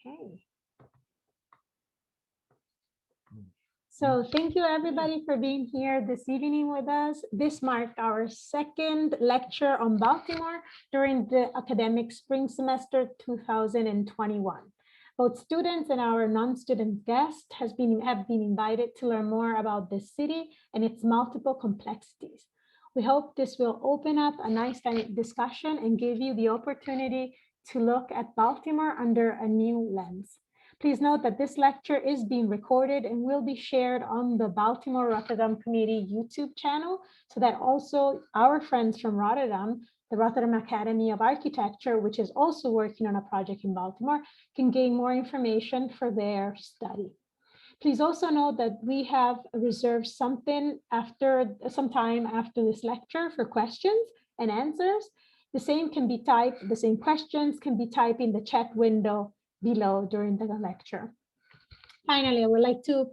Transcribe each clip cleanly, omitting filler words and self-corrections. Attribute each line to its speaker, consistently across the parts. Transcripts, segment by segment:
Speaker 1: Okay. So thank you everybody for being here this evening with us. This marked our second lecture on Baltimore during the academic spring semester 2021. Both students and our non-student guests have been invited to learn more about this city and its multiple complexities. We hope this will open up a nice discussion and give you the opportunity to look at Baltimore under a new lens. Please note that this lecture is being recorded and will be shared on the Baltimore Rotterdam Committee YouTube channel, so that also our friends from Rotterdam, the Rotterdam Academy of Architecture, which is also working on a project in Baltimore, can gain more information for their study. Please also note that we have reserved some time after this lecture for questions and answers. The same questions can be typed in the chat window below during the lecture. Finally, I would like to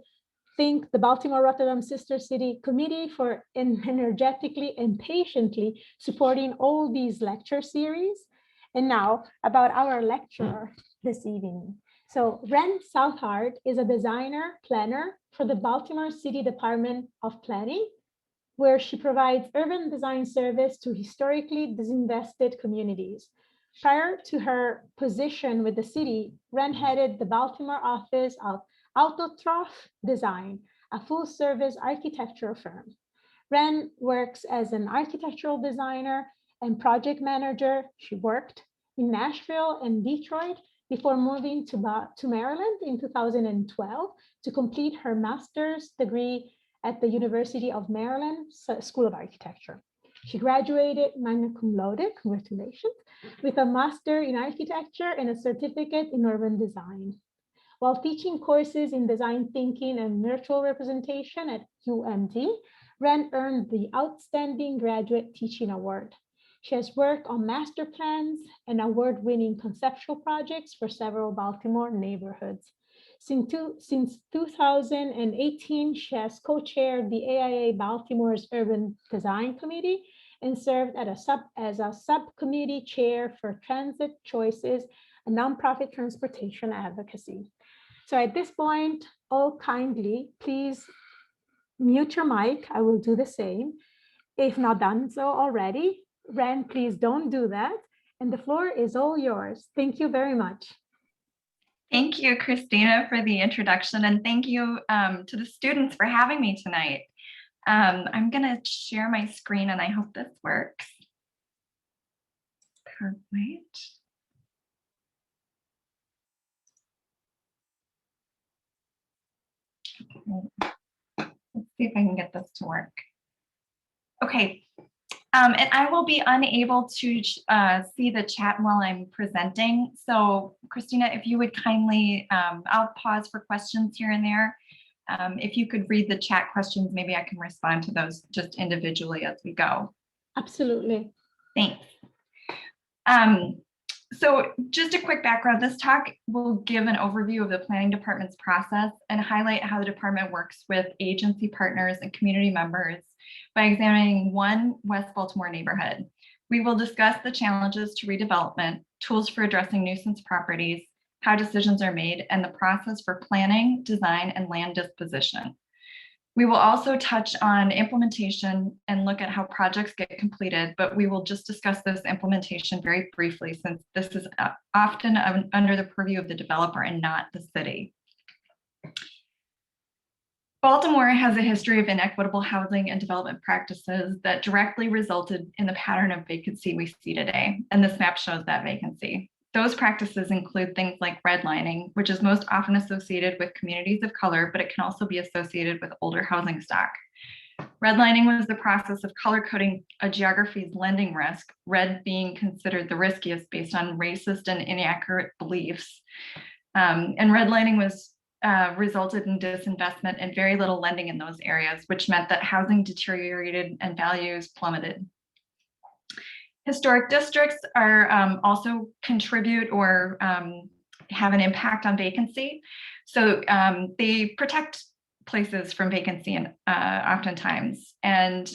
Speaker 1: thank the Baltimore Rotterdam Sister City Committee for energetically and patiently supporting all these lecture series. And now about our lecturer this evening. So Ren Southard is a designer planner for the Baltimore City Department of Planning, where she provides urban design service to historically disinvested communities. Prior to her position with the city, Ren headed the Baltimore office of Autotrof Design, a full-service architectural firm. Ren works as an architectural designer and project manager. She worked in Nashville and Detroit before moving to Maryland in 2012 to complete her master's degree at the University of Maryland School of Architecture. She graduated magna cum laude, congratulations, with a master in architecture and a certificate in urban design. While teaching courses in design thinking and virtual representation at UMD, Ren earned the Outstanding Graduate Teaching Award. She has worked on master plans and award-winning conceptual projects for several Baltimore neighborhoods. Since 2018, she has co-chaired the AIA Baltimore's Urban Design Committee and served as a subcommittee chair for Transit Choices, a nonprofit transportation advocacy. So at this point, all kindly, please mute your mic. I will do the same. If not done so already, Ren, please don't do that. And the floor is all yours. Thank you very much.
Speaker 2: Thank you, Christina, for the introduction, and thank you to the students for having me tonight. I'm going to share my screen, and I hope this works. Perfect. Let's see if I can get this to work. Okay. And I will be unable to see the chat while I'm presenting. So Christina, if you would kindly, I'll pause for questions here and there. If you could read the chat questions, maybe I can respond to those just individually as we go.
Speaker 1: Absolutely.
Speaker 2: Thanks. So just a quick background, this talk will give an overview of the planning department's process and highlight how the department works with agency partners and community members by examining one West Baltimore neighborhood. We will discuss the challenges to redevelopment, tools for addressing nuisance properties, how decisions are made, and the process for planning, design, and land disposition. We will also touch on implementation and look at how projects get completed, but we will just discuss this implementation very briefly since this is often under the purview of the developer and not the city. Baltimore has a history of inequitable housing and development practices that directly resulted in the pattern of vacancy we see today, and this map shows that vacancy. Those practices include things like redlining, which is most often associated with communities of color, but it can also be associated with older housing stock. Redlining was the process of color coding a geography's lending risk, red being considered the riskiest based on racist and inaccurate beliefs. And redlining was resulted in disinvestment and very little lending in those areas, which meant that housing deteriorated and values plummeted. Historic districts are also contribute or have an impact on vacancy. So they protect places from vacancy and oftentimes. And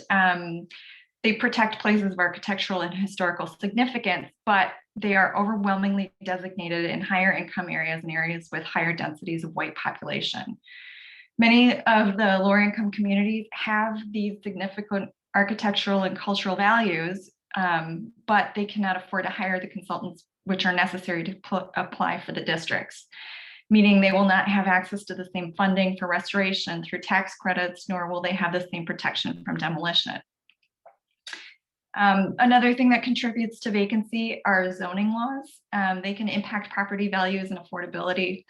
Speaker 2: They protect places of architectural and historical significance, but they are overwhelmingly designated in higher income areas and areas with higher densities of white population. Many of the lower income communities have these significant architectural and cultural values, but they cannot afford to hire the consultants which are necessary to apply for the districts, meaning they will not have access to the same funding for restoration through tax credits, nor will they have the same protection from demolition. Another thing that contributes to vacancy are zoning laws. They can impact property values and affordability.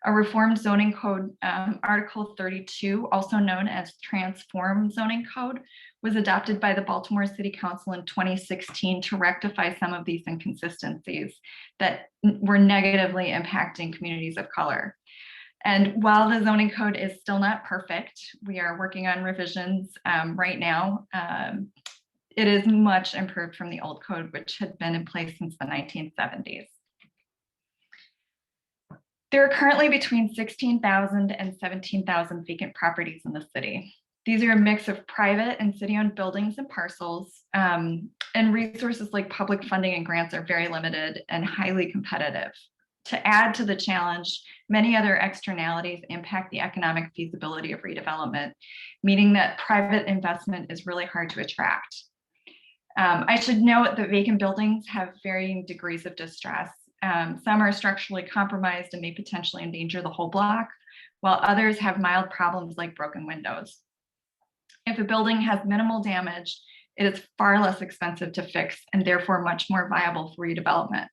Speaker 2: A reformed zoning code, Article 32, also known as Transform Zoning Code, was adopted by the Baltimore City Council in 2016 to rectify some of these inconsistencies that were negatively impacting communities of color. And while the zoning code is still not perfect, we are working on revisions right now. It is much improved from the old code, which had been in place since the 1970s. There are currently between 16,000 and 17,000 vacant properties in the city. These are a mix of private and city-owned buildings and parcels, and resources like public funding and grants are very limited and highly competitive. To add to the challenge, many other externalities impact the economic feasibility of redevelopment, meaning that private investment is really hard to attract. I should note that vacant buildings have varying degrees of distress. Some are structurally compromised and may potentially endanger the whole block, while others have mild problems like broken windows. If a building has minimal damage, it is far less expensive to fix and therefore much more viable for redevelopment.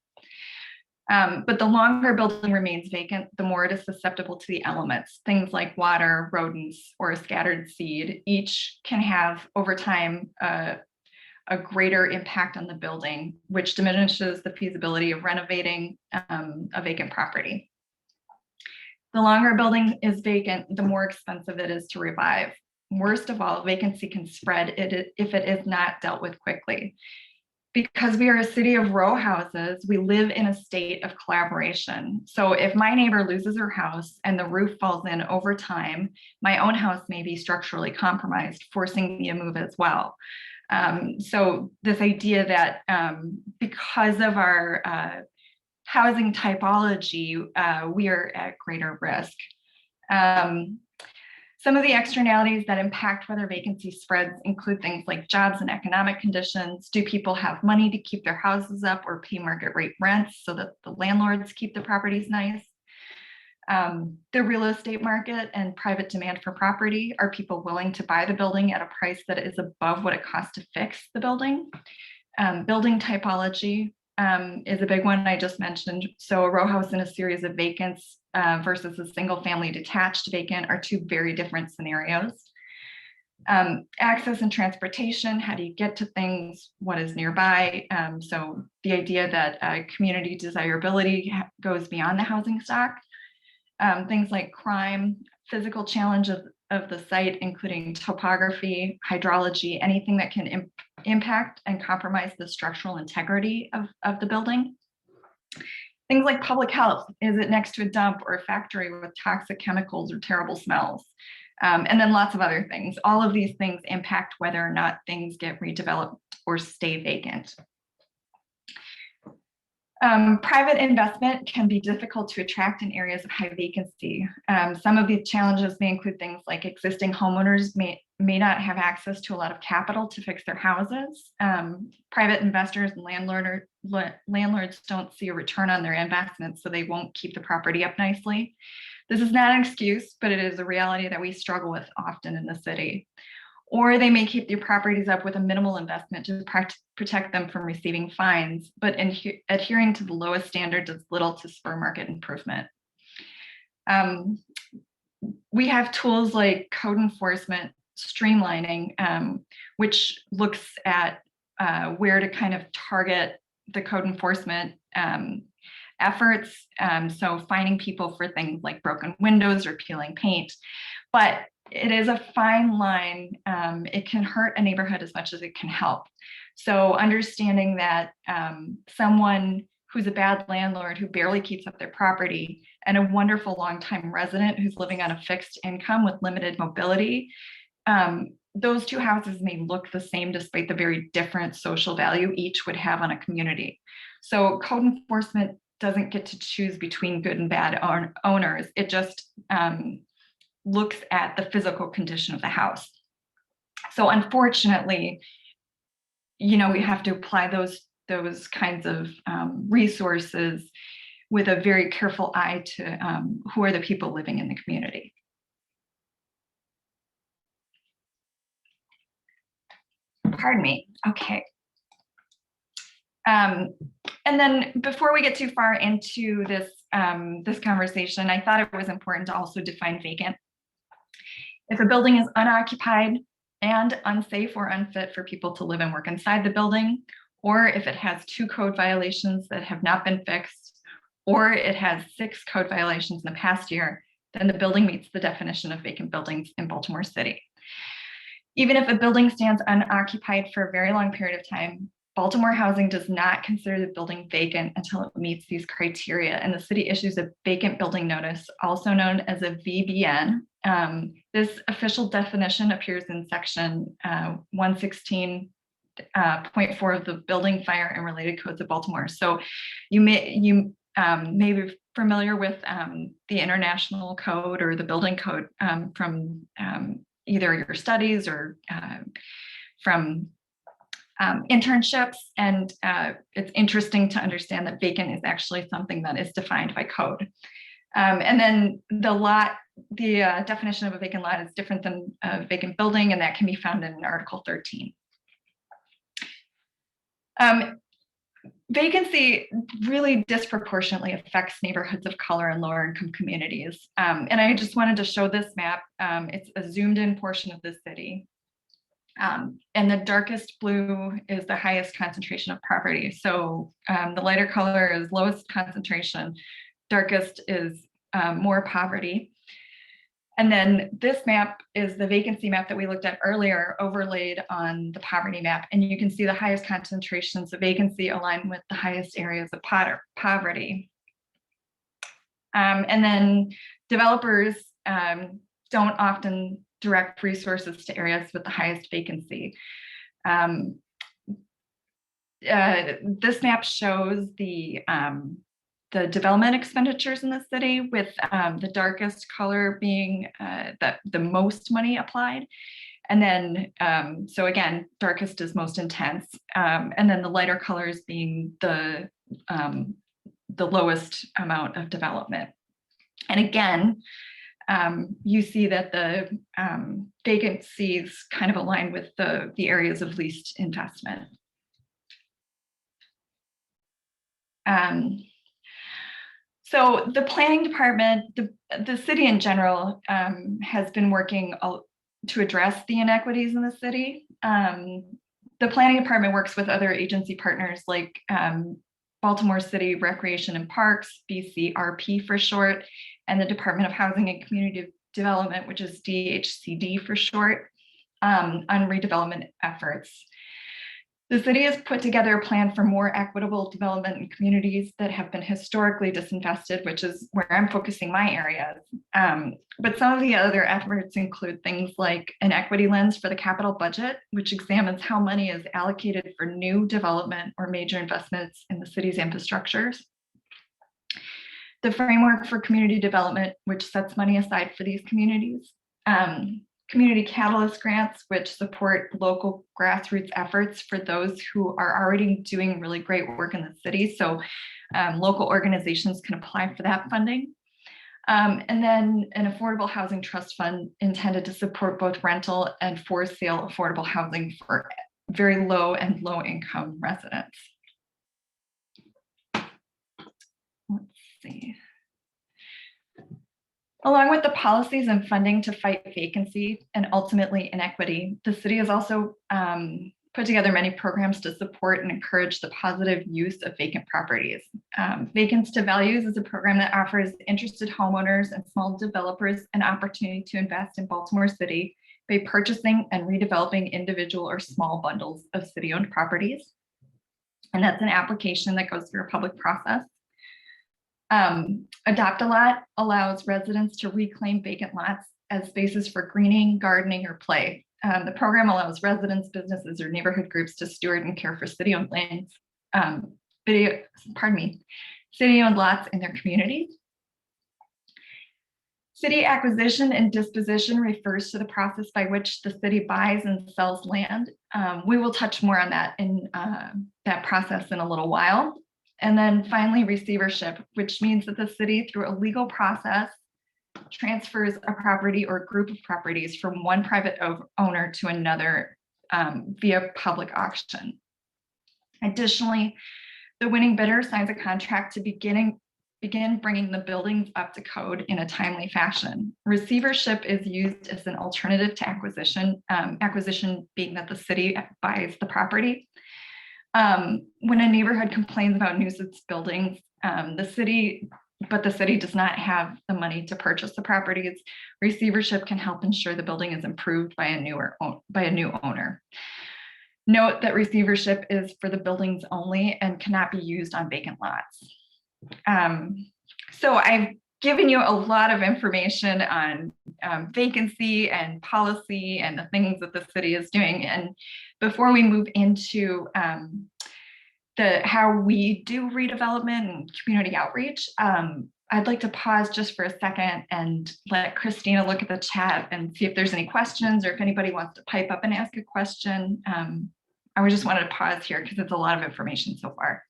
Speaker 2: But the longer a building remains vacant, the more it is susceptible to the elements, things like water, rodents, or a scattered seed. Each can have, over time, a greater impact on the building, which diminishes the feasibility of renovating a vacant property. The longer a building is vacant, the more expensive it is to revive. Worst of all, vacancy can spread if it is not dealt with quickly. Because we are a city of row houses, we live in a state of collaboration. So if my neighbor loses her house and the roof falls in over time, my own house may be structurally compromised, forcing me to move as well. So this idea that because of our housing typology, we are at greater risk. Some of the externalities that impact whether vacancy spreads include things like jobs and economic conditions. Do people have money to keep their houses up or pay market rate rents so that the landlords keep the properties nice? The real estate market and private demand for property. Are people willing to buy the building at a price that is above what it costs to fix the building? Building typology is a big one I just mentioned. So a row house in a series of vacants versus a single family detached vacant are two very different scenarios. Access and transportation, how do you get to things, what is nearby? So the idea that community desirability goes beyond the housing stock. Things like crime, physical challenge of the site, including topography, hydrology, anything that can impact and compromise the structural integrity of the building. Things like public health, is it next to a dump or a factory with toxic chemicals or terrible smells? And then lots of other things. All of these things impact whether or not things get redeveloped or stay vacant. Private investment can be difficult to attract in areas of high vacancy. Some of these challenges may include things like existing homeowners may not have access to a lot of capital to fix their houses. Private investors and landlords don't see a return on their investments, so they won't keep the property up nicely. This is not an excuse, but it is a reality that we struggle with often in the city. Or they may keep their properties up with a minimal investment to protect them from receiving fines, but adhering to the lowest standard does little to spur market improvement. We have tools like code enforcement, streamlining, which looks at where to kind of target the code enforcement efforts. So finding people for things like broken windows or peeling paint, but it is a fine line. It can hurt a neighborhood as much as it can help. So understanding that someone who's a bad landlord who barely keeps up their property and a wonderful longtime resident who's living on a fixed income with limited mobility, those two houses may look the same despite the very different social value each would have on a community. So code enforcement doesn't get to choose between good and bad owners. It just looks at the physical condition of the house. So unfortunately, we have to apply those kinds of resources with a very careful eye to who are the people living in the community. Pardon me. Okay. And then before we get too far into this, this conversation, I thought it was important to also define vacant. If a building is unoccupied and unsafe or unfit for people to live and work inside the building, or if it has 2 code violations that have not been fixed, or it has 6 code violations in the past year, then the building meets the definition of vacant buildings in Baltimore City. Even if a building stands unoccupied for a very long period of time, Baltimore Housing does not consider the building vacant until it meets these criteria, and the city issues a vacant building notice, also known as a VBN. This official definition appears in section 116.4 of the Building, Fire, and Related Codes of Baltimore. So you may be familiar with the international code or the building code from either your studies or from internships, and it's interesting to understand that vacant is actually something that is defined by code. And then the definition of a vacant lot is different than a vacant building, and that can be found in Article 13. Vacancy really disproportionately affects neighborhoods of color and lower income communities. And I just wanted to show this map. It's a zoomed in portion of the city. And the darkest blue is the highest concentration of poverty. So the lighter color is lowest concentration, darkest is more poverty. And then this map is the vacancy map that we looked at earlier, overlaid on the poverty map. And you can see the highest concentrations of vacancy align with the highest areas of poverty. And then developers don't often direct resources to areas with the highest vacancy. This map shows the development expenditures in the city, with the darkest color being the most money applied. And then, so again, darkest is most intense. And then the lighter colors being the lowest amount of development. And again, you see that the vacancies kind of align with the areas of least investment. So the planning department, the city in general, has been working to address the inequities in the city. The planning department works with other agency partners like Baltimore City Recreation and Parks, BCRP for short, and the Department of Housing and Community Development, which is DHCD for short, on redevelopment efforts. The city has put together a plan for more equitable development in communities that have been historically disinvested, which is where I'm focusing my areas. But some of the other efforts include things like an equity lens for the capital budget, which examines how money is allocated for new development or major investments in the city's infrastructures. The framework for community development, which sets money aside for these communities. Community catalyst grants, which support local grassroots efforts for those who are already doing really great work in the city. So local organizations can apply for that funding. And then an affordable housing trust fund intended to support both rental and for sale affordable housing for very low and low income residents. Let's see. Along with the policies and funding to fight vacancy and ultimately inequity, the city has also put together many programs to support and encourage the positive use of vacant properties. Vacants to Values is a program that offers interested homeowners and small developers an opportunity to invest in Baltimore City by purchasing and redeveloping individual or small bundles of city-owned properties. And that's an application that goes through a public process. Adopt a Lot allows residents to reclaim vacant lots as spaces for greening, gardening, or play. The program allows residents, businesses, or neighborhood groups to steward and care for city-owned lands, city-owned lots in their communities. City acquisition and disposition refers to the process by which the city buys and sells land. We will touch more on that in that process in a little while. And then finally, receivership, which means that the city, through a legal process, transfers a property or group of properties from one private owner to another via public auction. Additionally, the winning bidder signs a contract to begin bringing the buildings up to code in a timely fashion. Receivership is used as an alternative to acquisition, acquisition being that the city buys the property. When a neighborhood complains about nuisance buildings, the city does not have the money to purchase the properties, receivership can help ensure the building is improved by a new owner. Note that receivership is for the buildings only and cannot be used on vacant lots. So I've given you a lot of information on vacancy and policy and the things that the city is doing. And before we move into how we do redevelopment and community outreach, I'd like to pause just for a second and let Christina look at the chat and see if there's any questions or if anybody wants to pipe up and ask a question. I just wanted to pause here because it's a lot of information so far.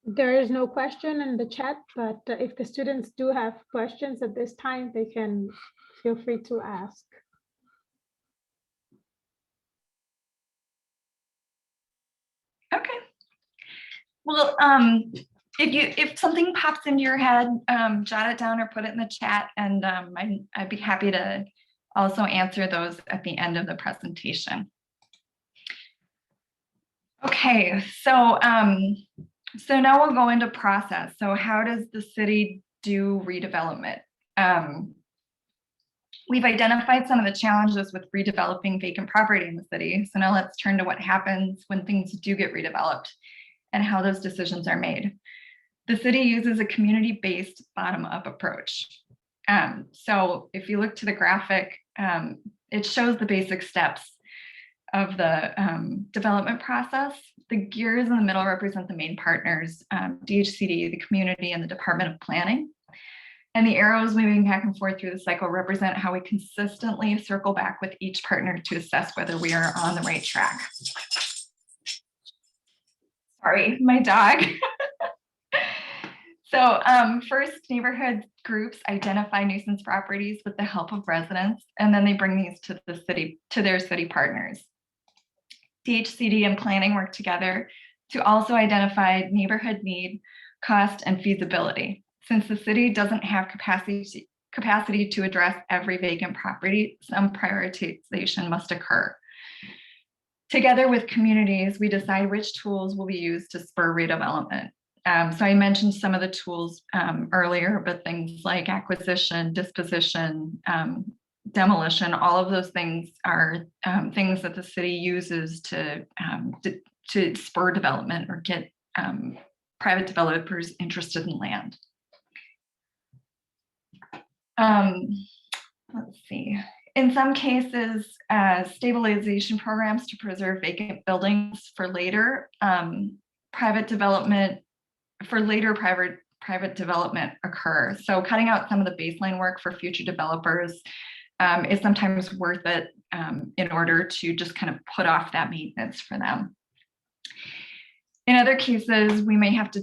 Speaker 1: There is no question in the chat, but if the students do have questions at this time, they can feel free to ask.
Speaker 2: Okay. Well, if something pops into your head, jot it down or put it in the chat, and I'd be happy to also answer those at the end of the presentation. Okay, so now we'll go into process. So how does the city do redevelopment? We've identified some of the challenges with redeveloping vacant property in the city. So now let's turn to what happens when things do get redeveloped and how those decisions are made. The city uses a community-based bottom-up approach. So if you look to the graphic, it shows the basic steps of the development process. The gears in the middle represent the main partners, DHCD, the community, and the Department of Planning. And the arrows moving back and forth through the cycle represent how we consistently circle back with each partner to assess whether we are on the right track. Sorry, my dog. So first, neighborhood groups identify nuisance properties with the help of residents, and then they bring these to the city, to their city partners. DHCD and planning work together to also identify neighborhood need, cost, and feasibility. Since the city doesn't have capacity to address every vacant property, some prioritization must occur. Together with communities, we decide which tools will be used to spur redevelopment. So I mentioned some of the tools earlier, but things like acquisition, disposition, demolition, all of those things are things that the city uses to spur development or get private developers interested in land. Let's see. In some cases, stabilization programs to preserve vacant buildings for later private development occur. So cutting out some of the baseline work for future developers is sometimes worth it in order to just kind of put off that maintenance for them. In other cases, we may have to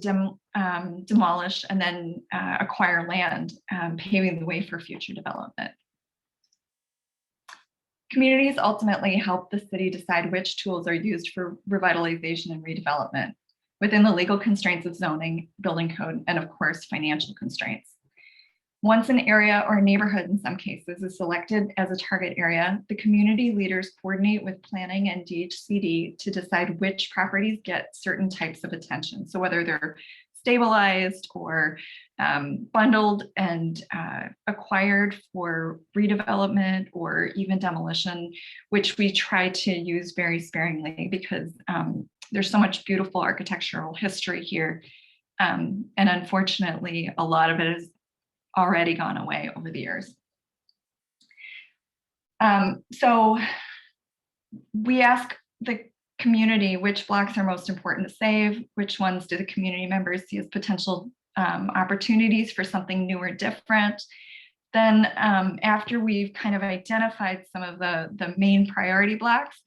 Speaker 2: demolish and then acquire land, paving the way for future development. Communities ultimately help the city decide which tools are used for revitalization and redevelopment within the legal constraints of zoning, building code, and of course, financial constraints. Once an area or a neighborhood in some cases is selected as a target area, the community leaders coordinate with planning and DHCD to decide which properties get certain types of attention. So whether they're stabilized or bundled and acquired for redevelopment or even demolition, which we try to use very sparingly because there's so much beautiful architectural history here. And unfortunately, a lot of it has already gone away over the years. So we ask the community which blocks are most important to save, which ones do the community members see as potential opportunities for something new or different. Then after we've kind of identified some of the main priority blocks,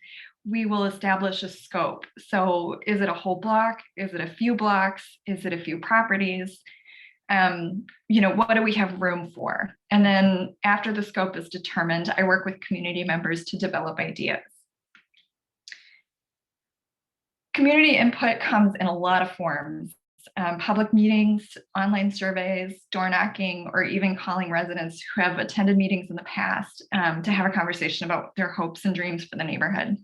Speaker 2: we will establish a scope. So is it a whole block? Is it a few blocks? Is it a few properties? What do we have room for? And then after the scope is determined, I work with community members to develop ideas. Community input comes in a lot of forms. Public meetings, online surveys, door knocking, or even calling residents who have attended meetings in the past to have a conversation about their hopes and dreams for the neighborhood.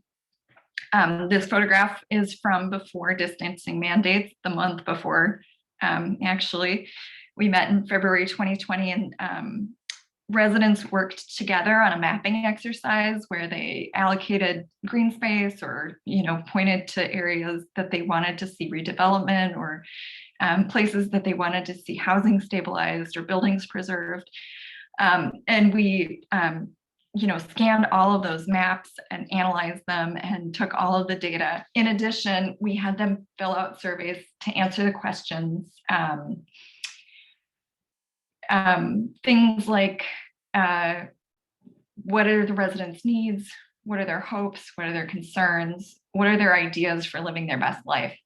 Speaker 2: This photograph is from before distancing mandates, the month before. Actually, we met in February 2020, and residents worked together on a mapping exercise where they allocated green space or pointed to areas that they wanted to see redevelopment, or places that they wanted to see housing stabilized or buildings preserved. And we scanned all of those maps and analyzed them and took all of the data. In addition, we had them fill out surveys to answer the questions. Things like, what are the residents' needs? What are their hopes? What are their concerns? What are their ideas for living their best life?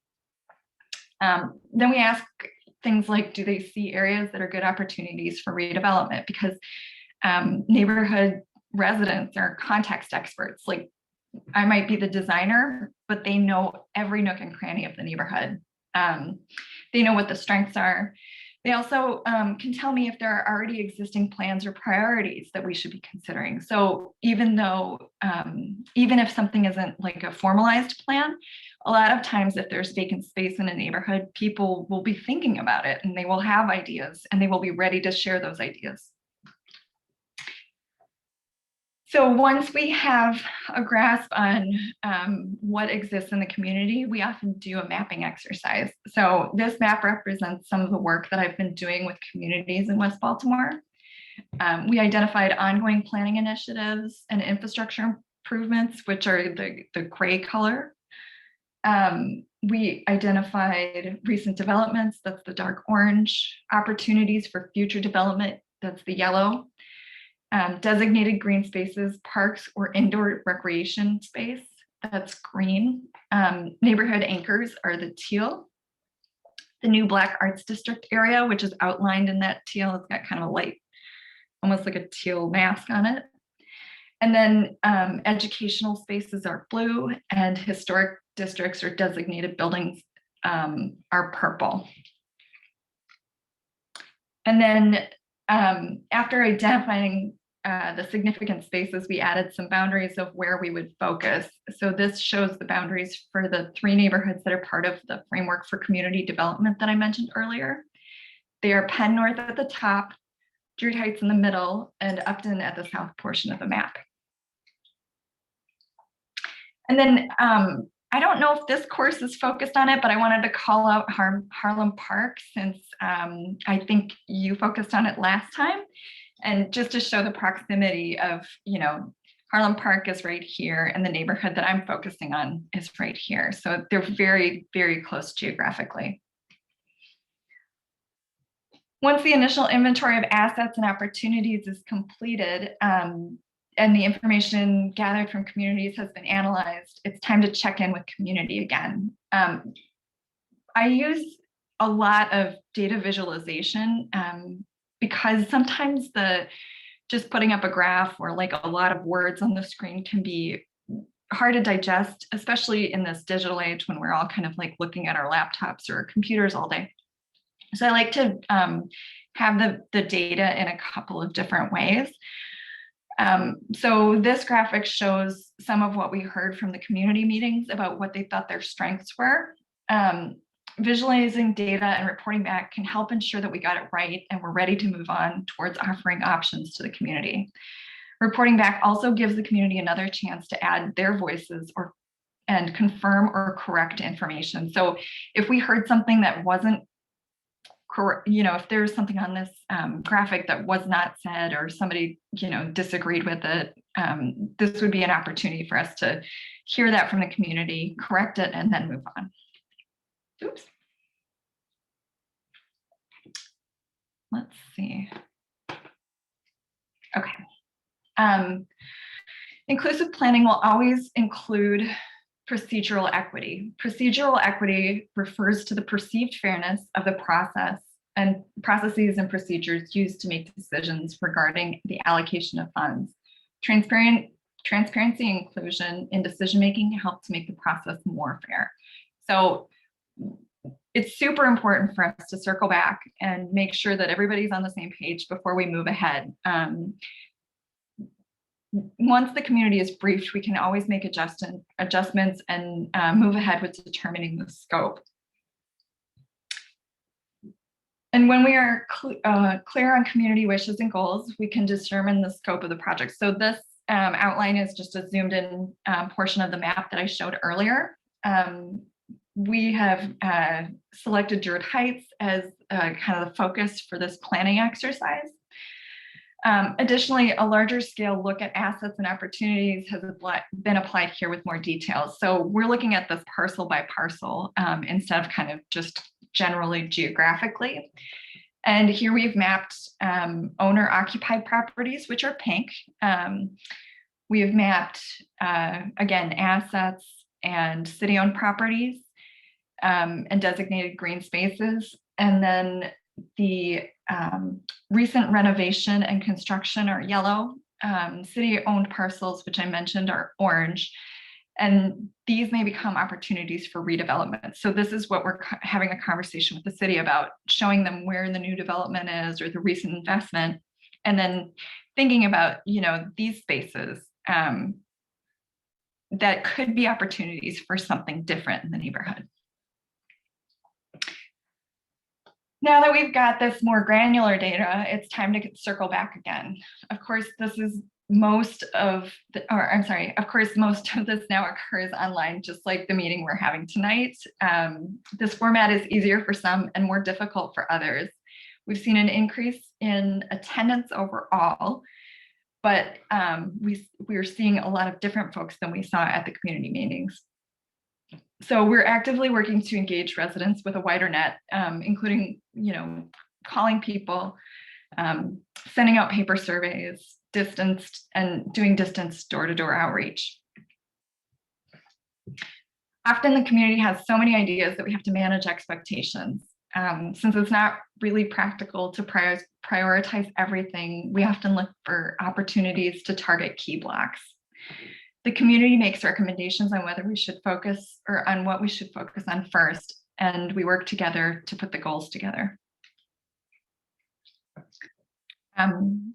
Speaker 2: Then we ask things like, do they see areas that are good opportunities for redevelopment? Because neighborhood residents are context experts. Like, I might be the designer, but they know every nook and cranny of the neighborhood. They know what the strengths are. They also can tell me if there are already existing plans or priorities that we should be considering. So even if something isn't like a formalized plan, a lot of times if there's vacant space in a neighborhood, people will be thinking about it and they will have ideas and they will be ready to share those ideas. So once we have a grasp on what exists in the community, we often do a mapping exercise. So this map represents some of the work that I've been doing with communities in West Baltimore. We identified ongoing planning initiatives and infrastructure improvements, which are the gray color. We identified recent developments, that's the dark orange, opportunities for future development, that's the yellow. Designated green spaces, parks, or indoor recreation space, that's green. Neighborhood anchors are the teal. The new Black Arts District area, which is outlined in that teal, it's got kind of a light, almost like a teal mask on it. And then educational spaces are blue, and historic districts or designated buildings are purple. And then after identifying the significant spaces, we added some boundaries of where we would focus. So this shows the boundaries for the 3 neighborhoods that are part of the framework for community development that I mentioned earlier. They are Penn North at the top, Druid Heights in the middle, and Upton at the south portion of the map. And then I don't know if this course is focused on it, but I wanted to call out Harlem Park, since I think you focused on it last time. And just to show the proximity of, Harlem Park is right here, and the neighborhood that I'm focusing on is right here. So they're very, very close geographically. Once the initial inventory of assets and opportunities is completed, and the information gathered from communities has been analyzed, it's time to check in with community again. I use a lot of data visualization because sometimes just putting up a graph or like a lot of words on the screen can be hard to digest, especially in this digital age when we're all kind of like looking at our laptops or computers all day. So I like to have the data in a couple of different ways. So this graphic shows some of what we heard from the community meetings about what they thought their strengths were. Visualizing data and reporting back can help ensure that we got it right and we're ready to move on towards offering options to the community. Reporting back also gives the community another chance to add their voices and confirm or correct information. So if we heard something that wasn't if there's something on this graphic that was not said, or somebody, disagreed with it, this would be an opportunity for us to hear that from the community, correct it, and then move on. Oops. Let's see. Okay. Inclusive planning will always include procedural equity. Procedural equity refers to the perceived fairness of the process and processes and procedures used to make decisions regarding the allocation of funds. Transparency and inclusion in decision-making help to make the process more fair. So it's super important for us to circle back and make sure that everybody's on the same page before we move ahead. Once the community is briefed, we can always make adjustments and move ahead with determining the scope. And when we are clear on community wishes and goals, we can determine the scope of the project. So this outline is just a zoomed in portion of the map that I showed earlier. We have selected Druid Heights as kind of the focus for this planning exercise. Additionally, a larger scale look at assets and opportunities has been applied here with more details. So we're looking at this parcel by parcel instead of kind of just generally geographically. And here we've mapped owner occupied properties, which are pink. We have mapped, again, assets and city owned properties and designated green spaces. And then the recent renovation and construction are yellow. City-owned parcels, which I mentioned, are orange. And these may become opportunities for redevelopment. So this is what we're having a conversation with the city about, showing them where the new development is or the recent investment, and then thinking about, these spaces that could be opportunities for something different in the neighborhood. Now that we've got this more granular data, it's time to circle back again. Of course, this is most of this now occurs online, just like the meeting we're having tonight. This format is easier for some and more difficult for others. We've seen an increase in attendance overall, but we're seeing a lot of different folks than we saw at the community meetings. So we're actively working to engage residents with a wider net, including, calling people, sending out paper surveys, doing distance door-to-door outreach. Often the community has so many ideas that we have to manage expectations. Since it's not really practical to prioritize everything, we often look for opportunities to target key blocks. The community makes recommendations on whether we should focus or on what we should focus on first, and we work together to put the goals together.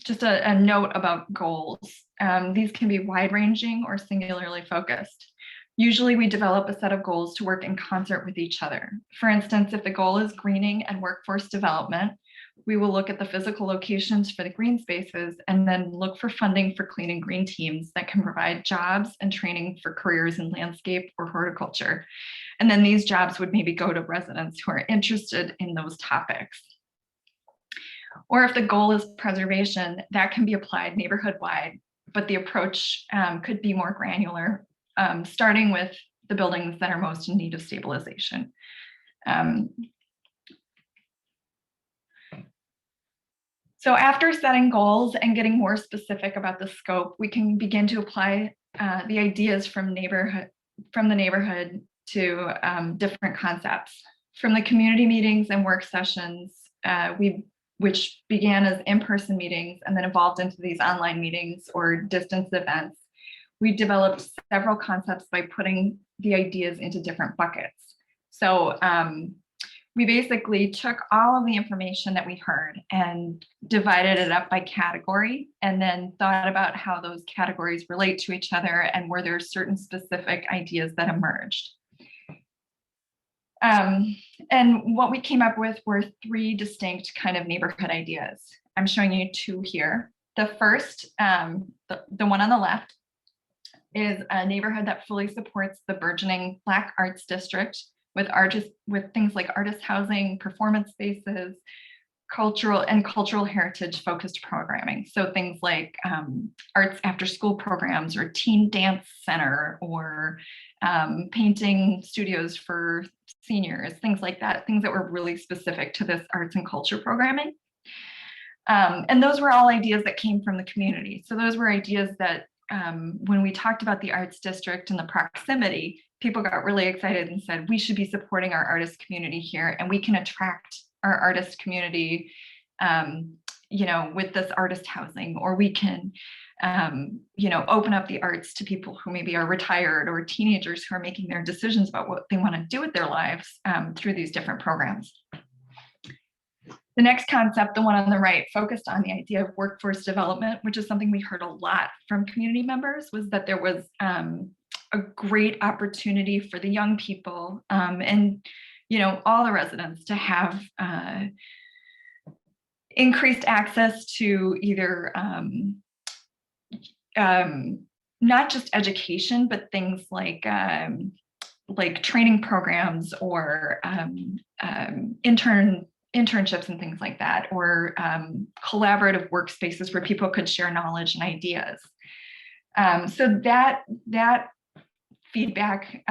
Speaker 2: Just a note about goals. These can be wide-ranging or singularly focused. Usually we develop a set of goals to work in concert with each other. For instance, if the goal is greening and workforce development, we will look at the physical locations for the green spaces and then look for funding for clean and green teams that can provide jobs and training for careers in landscape or horticulture. And then these jobs would maybe go to residents who are interested in those topics. Or if the goal is preservation, that can be applied neighborhood-wide, but the approach could be more granular, starting with the buildings that are most in need of stabilization. So after setting goals and getting more specific about the scope, we can begin to apply the ideas from the neighborhood to different concepts. From the community meetings and work sessions, which began as in-person meetings and then evolved into these online meetings or distance events, we developed several concepts by putting the ideas into different buckets. So we basically took all of the information that we heard and divided it up by category, and then thought about how those categories relate to each other and were there certain specific ideas that emerged. And what we came up with were three distinct kind of neighborhood ideas. I'm showing you two here. The first, the one on the left, is a neighborhood that fully supports the burgeoning Black Arts District with things like artist housing, performance spaces, cultural heritage focused programming. So things like arts after school programs or teen dance center or painting studios for seniors, things like that, things that were really specific to this arts and culture programming. And those were all ideas that came from the community. So those were ideas that when we talked about the arts district and the proximity, people got really excited and said, we should be supporting our artist community here, and we can attract our artist community, with this artist housing, or we can, open up the arts to people who maybe are retired or teenagers who are making their decisions about what they want to do with their lives through these different programs. The next concept, the one on the right, focused on the idea of workforce development, which is something we heard a lot from community members, was that there was a great opportunity for the young people and all the residents to have increased access to either not just education, but things like training programs or internships and things like that, or collaborative workspaces where people could share knowledge and ideas. So that feedback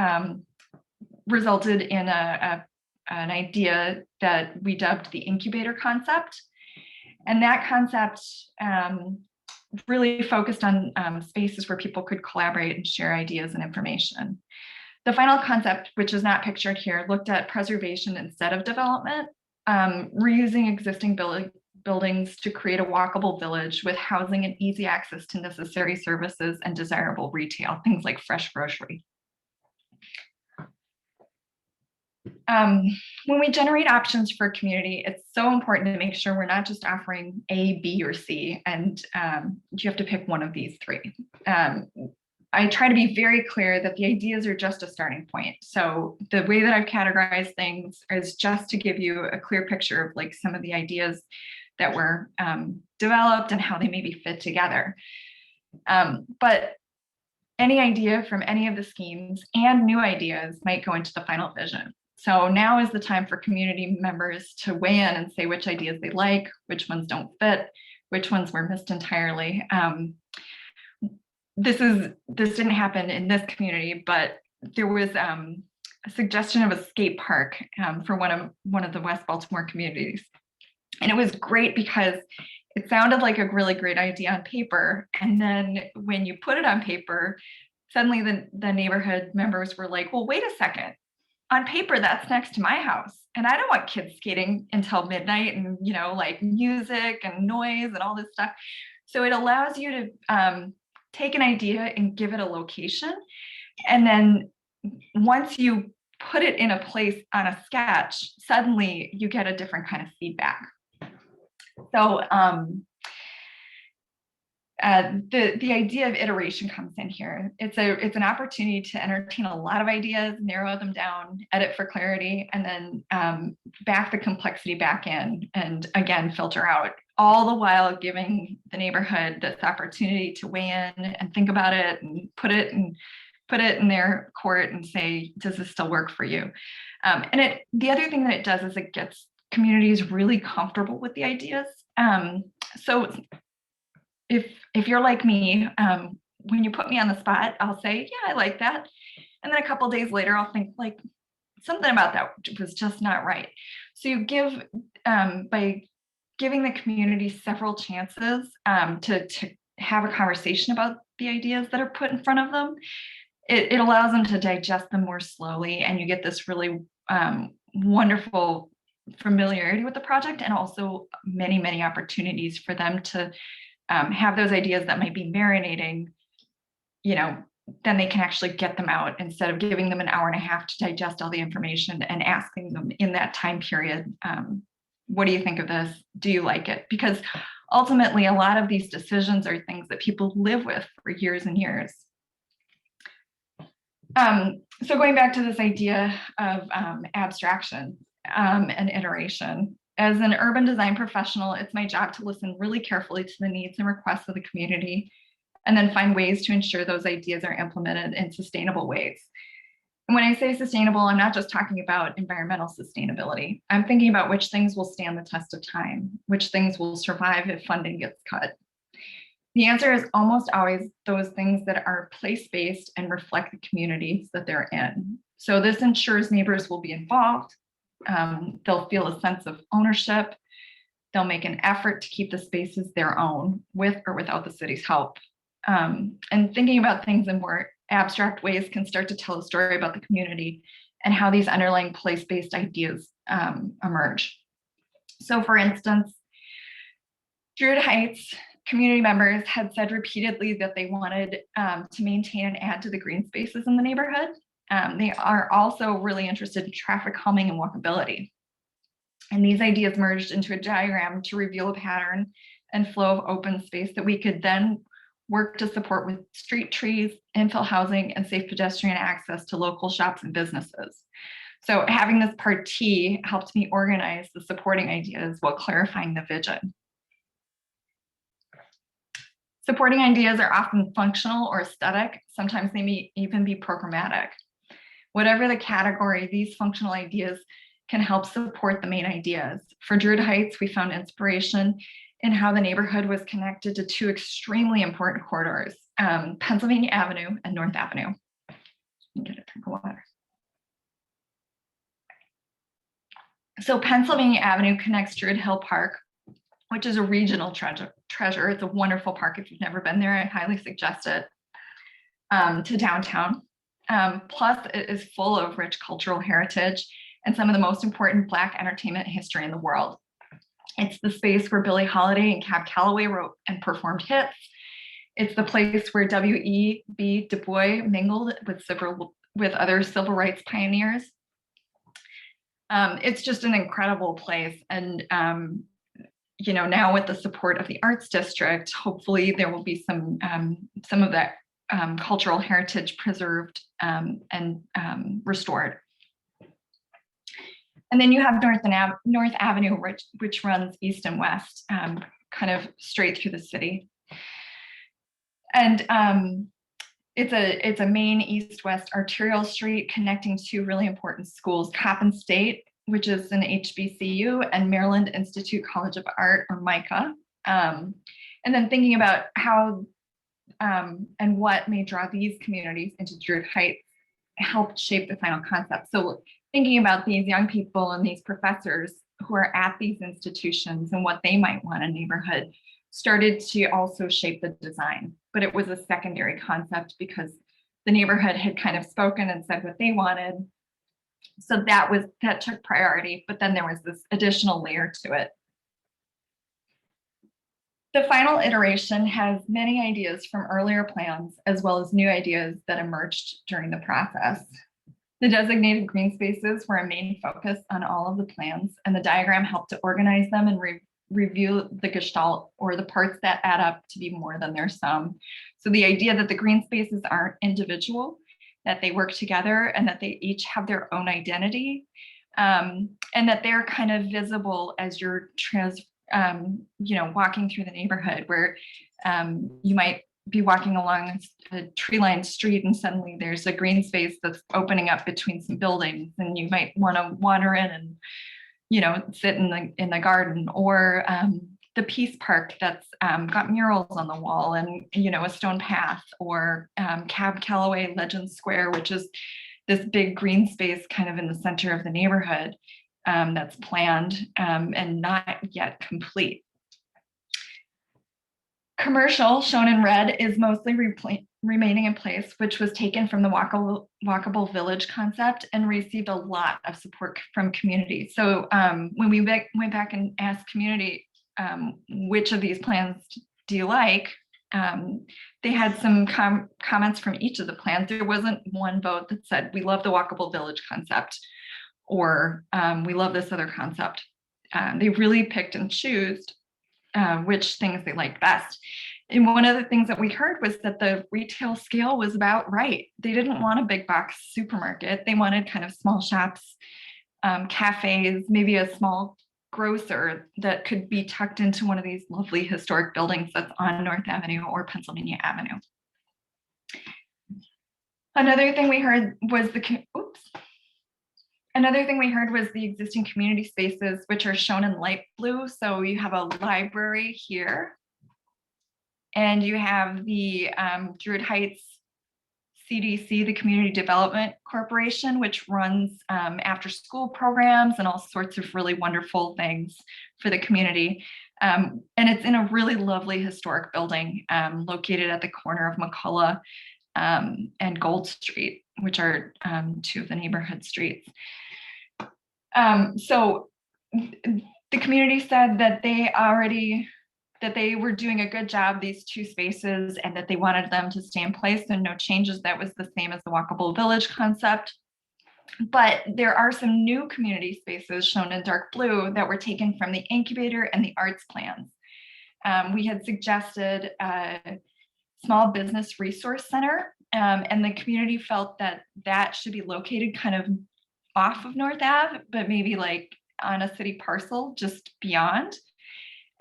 Speaker 2: resulted in an idea that we dubbed the incubator concept. And that concept really focused on spaces where people could collaborate and share ideas and information. The final concept, which is not pictured here, looked at preservation instead of development, reusing existing buildings to create a walkable village with housing and easy access to necessary services and desirable retail, things like fresh grocery. When we generate options for a community, it's so important to make sure we're not just offering A, B, or C, and you have to pick one of these three. I try to be very clear that the ideas are just a starting point. So the way that I've categorized things is just to give you a clear picture of like some of the ideas that were developed and how they maybe fit together. But any idea from any of the schemes and new ideas might go into the final vision. So now is the time for community members to weigh in and say which ideas they like, which ones don't fit, which ones were missed entirely. This didn't happen in this community, but there was a suggestion of a skate park for one of the West Baltimore communities. And it was great because it sounded like a really great idea on paper. And then when you put it on paper, suddenly the neighborhood members were like, well, wait a second. On paper, that's next to my house. And I don't want kids skating until midnight and, like music and noise and all this stuff. So it allows you to take an idea and give it a location. And then once you put it in a place on a sketch, suddenly you get a different kind of feedback. So the idea of iteration comes in here. It's an opportunity to entertain a lot of ideas, narrow them down, edit for clarity, and then back the complexity back in, and again, filter out, all the while giving the neighborhood this opportunity to weigh in and think about it and put it in their court and say, does this still work for you? And the other thing that it does is it gets communities really comfortable with the ideas. So if you're like me, when you put me on the spot, I'll say, yeah, I like that. And then a couple of days later, I'll think like something about that was just not right. So you give, by giving the community several chances to have a conversation about the ideas that are put in front of them, it allows them to digest them more slowly. And you get this really wonderful familiarity with the project, and also many, many opportunities for them to have those ideas that might be marinating, then they can actually get them out instead of giving them an hour and a half to digest all the information and asking them in that time period, what do you think of this? Do you like it? Because ultimately, a lot of these decisions are things that people live with for years and years. So going back to this idea of abstraction and iteration, as an urban design professional, it's my job to listen really carefully to the needs and requests of the community, and then find ways to ensure those ideas are implemented in sustainable ways. And when I say sustainable, I'm not just talking about environmental sustainability. I'm thinking about which things will stand the test of time, which things will survive if funding gets cut. The answer is almost always those things that are place-based and reflect the communities that they're in. So this ensures neighbors will be involved. They'll feel a sense of ownership. They'll make an effort to keep the spaces their own, with or without the city's help. And thinking about things in more abstract ways can start to tell a story about the community and how these underlying place-based ideas emerge. So for instance, Druid Heights community members had said repeatedly that they wanted to maintain and add to the green spaces in the neighborhood. They are also really interested in traffic calming and walkability. And these ideas merged into a diagram to reveal a pattern and flow of open space that we could then work to support with street trees, infill housing, and safe pedestrian access to local shops and businesses. So having this part T helped me organize the supporting ideas while clarifying the vision. Supporting ideas are often functional or aesthetic. Sometimes they may even be programmatic. Whatever the category, these functional ideas can help support the main ideas. For Druid Heights, we found inspiration in how the neighborhood was connected to two extremely important corridors, Pennsylvania Avenue and North Avenue. Get a drink of water. So Pennsylvania Avenue connects Druid Hill Park, which is a regional treasure. It's a wonderful park. If you've never been there, I highly suggest it, to downtown. Plus, it is full of rich cultural heritage and some of the most important Black entertainment history in the world. It's the space where Billie Holiday and Cab Calloway wrote and performed hits. It's the place where W.E.B. Du Bois mingled with other civil rights pioneers. It's just an incredible place. And you know, now with the support of the Arts District, hopefully there will be some of that cultural heritage preserved and restored. And then you have North Avenue, which runs east and west, kind of straight through the city. And it's a main east-west arterial street connecting two really important schools, Coppin State, which is an HBCU, and Maryland Institute College of Art, or MICA. And then thinking about how and what may draw these communities into Druid Heights helped shape the final concept. So thinking about these young people and these professors who are at these institutions and what they might want in a neighborhood started to also shape the design. But it was a secondary concept because the neighborhood had kind of spoken and said what they wanted. So that took priority, but then there was this additional layer to it. The final iteration has many ideas from earlier plans, as well as new ideas that emerged during the process. The designated green spaces were a main focus on all of the plans, and the diagram helped to organize them and review the gestalt, or the parts that add up to be more than their sum. So the idea that the green spaces aren't individual, that they work together and that they each have their own identity, and that they're kind of visible as you're walking through the neighborhood, where you might be walking along a tree-lined street and suddenly there's a green space that's opening up between some buildings, and you might want to wander in and sit in the garden, or the Peace Park that's got murals on the wall and a stone path, or Cab Calloway Legend Square, which is this big green space kind of in the center of the neighborhood that's planned and not yet complete. Commercial, shown in red, is mostly remaining in place, which was taken from the walkable village concept and received a lot of support from community. So when we went back and asked community, which of these plans do you like? They had some comments from each of the plans. There wasn't one vote that said, we love the walkable village concept, or we love this other concept. They really picked and chose which things they liked best. And one of the things that we heard was that the retail scale was about right. They didn't want a big box supermarket. They wanted kind of small shops, cafes, maybe a small grocer that could be tucked into one of these lovely historic buildings that's on North Avenue or Pennsylvania Avenue. Another thing we heard was Another thing we heard was the existing community spaces, which are shown in light blue. So you have a library here, and you have the Druid Heights CDC, the Community Development Corporation, which runs after school programs and all sorts of really wonderful things for the community. And it's in a really lovely historic building located at the corner of McCullough and Gold Street, which are two of the neighborhood streets. So the community said that they were doing a good job, these two spaces, and that they wanted them to stay in place and no changes. That was the same as the walkable village concept. But there are some new community spaces shown in dark blue that were taken from the incubator and the arts plans. We had suggested a small business resource center, and the community felt that that should be located kind of off of North Ave, but maybe like on a city parcel just beyond.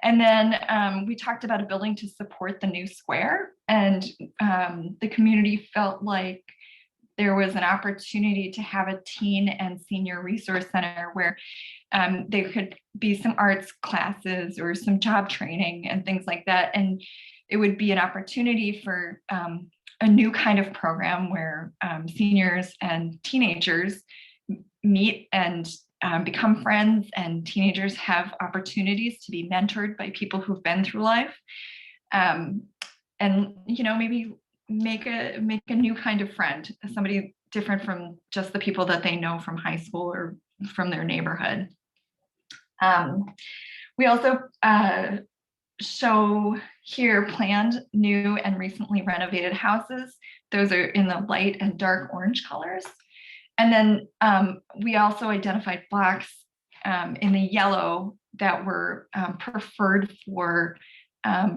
Speaker 2: And then we talked about a building to support the new square, and the community felt like there was an opportunity to have a teen and senior resource center where there could be some arts classes or some job training and things like that. And it would be an opportunity for a new kind of program where seniors and teenagers meet and become friends, and teenagers have opportunities to be mentored by people who've been through life, and maybe make a new kind of friend, somebody different from just the people that they know from high school or from their neighborhood. We also show here planned new and recently renovated houses. Those are in the light and dark orange colors. And then we also identified blocks in the yellow that were preferred for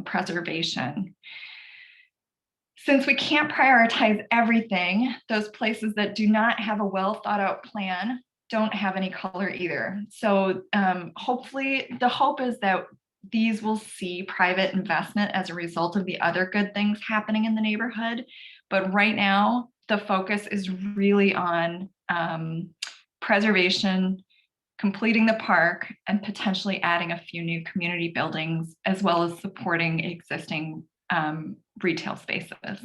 Speaker 2: preservation. Since we can't prioritize everything, those places that do not have a well thought out plan don't have any color either. So hopefully the hope is that these will see private investment as a result of the other good things happening in the neighborhood. But right now, the focus is really on preservation, completing the park, and potentially adding a few new community buildings, as well as supporting existing retail spaces.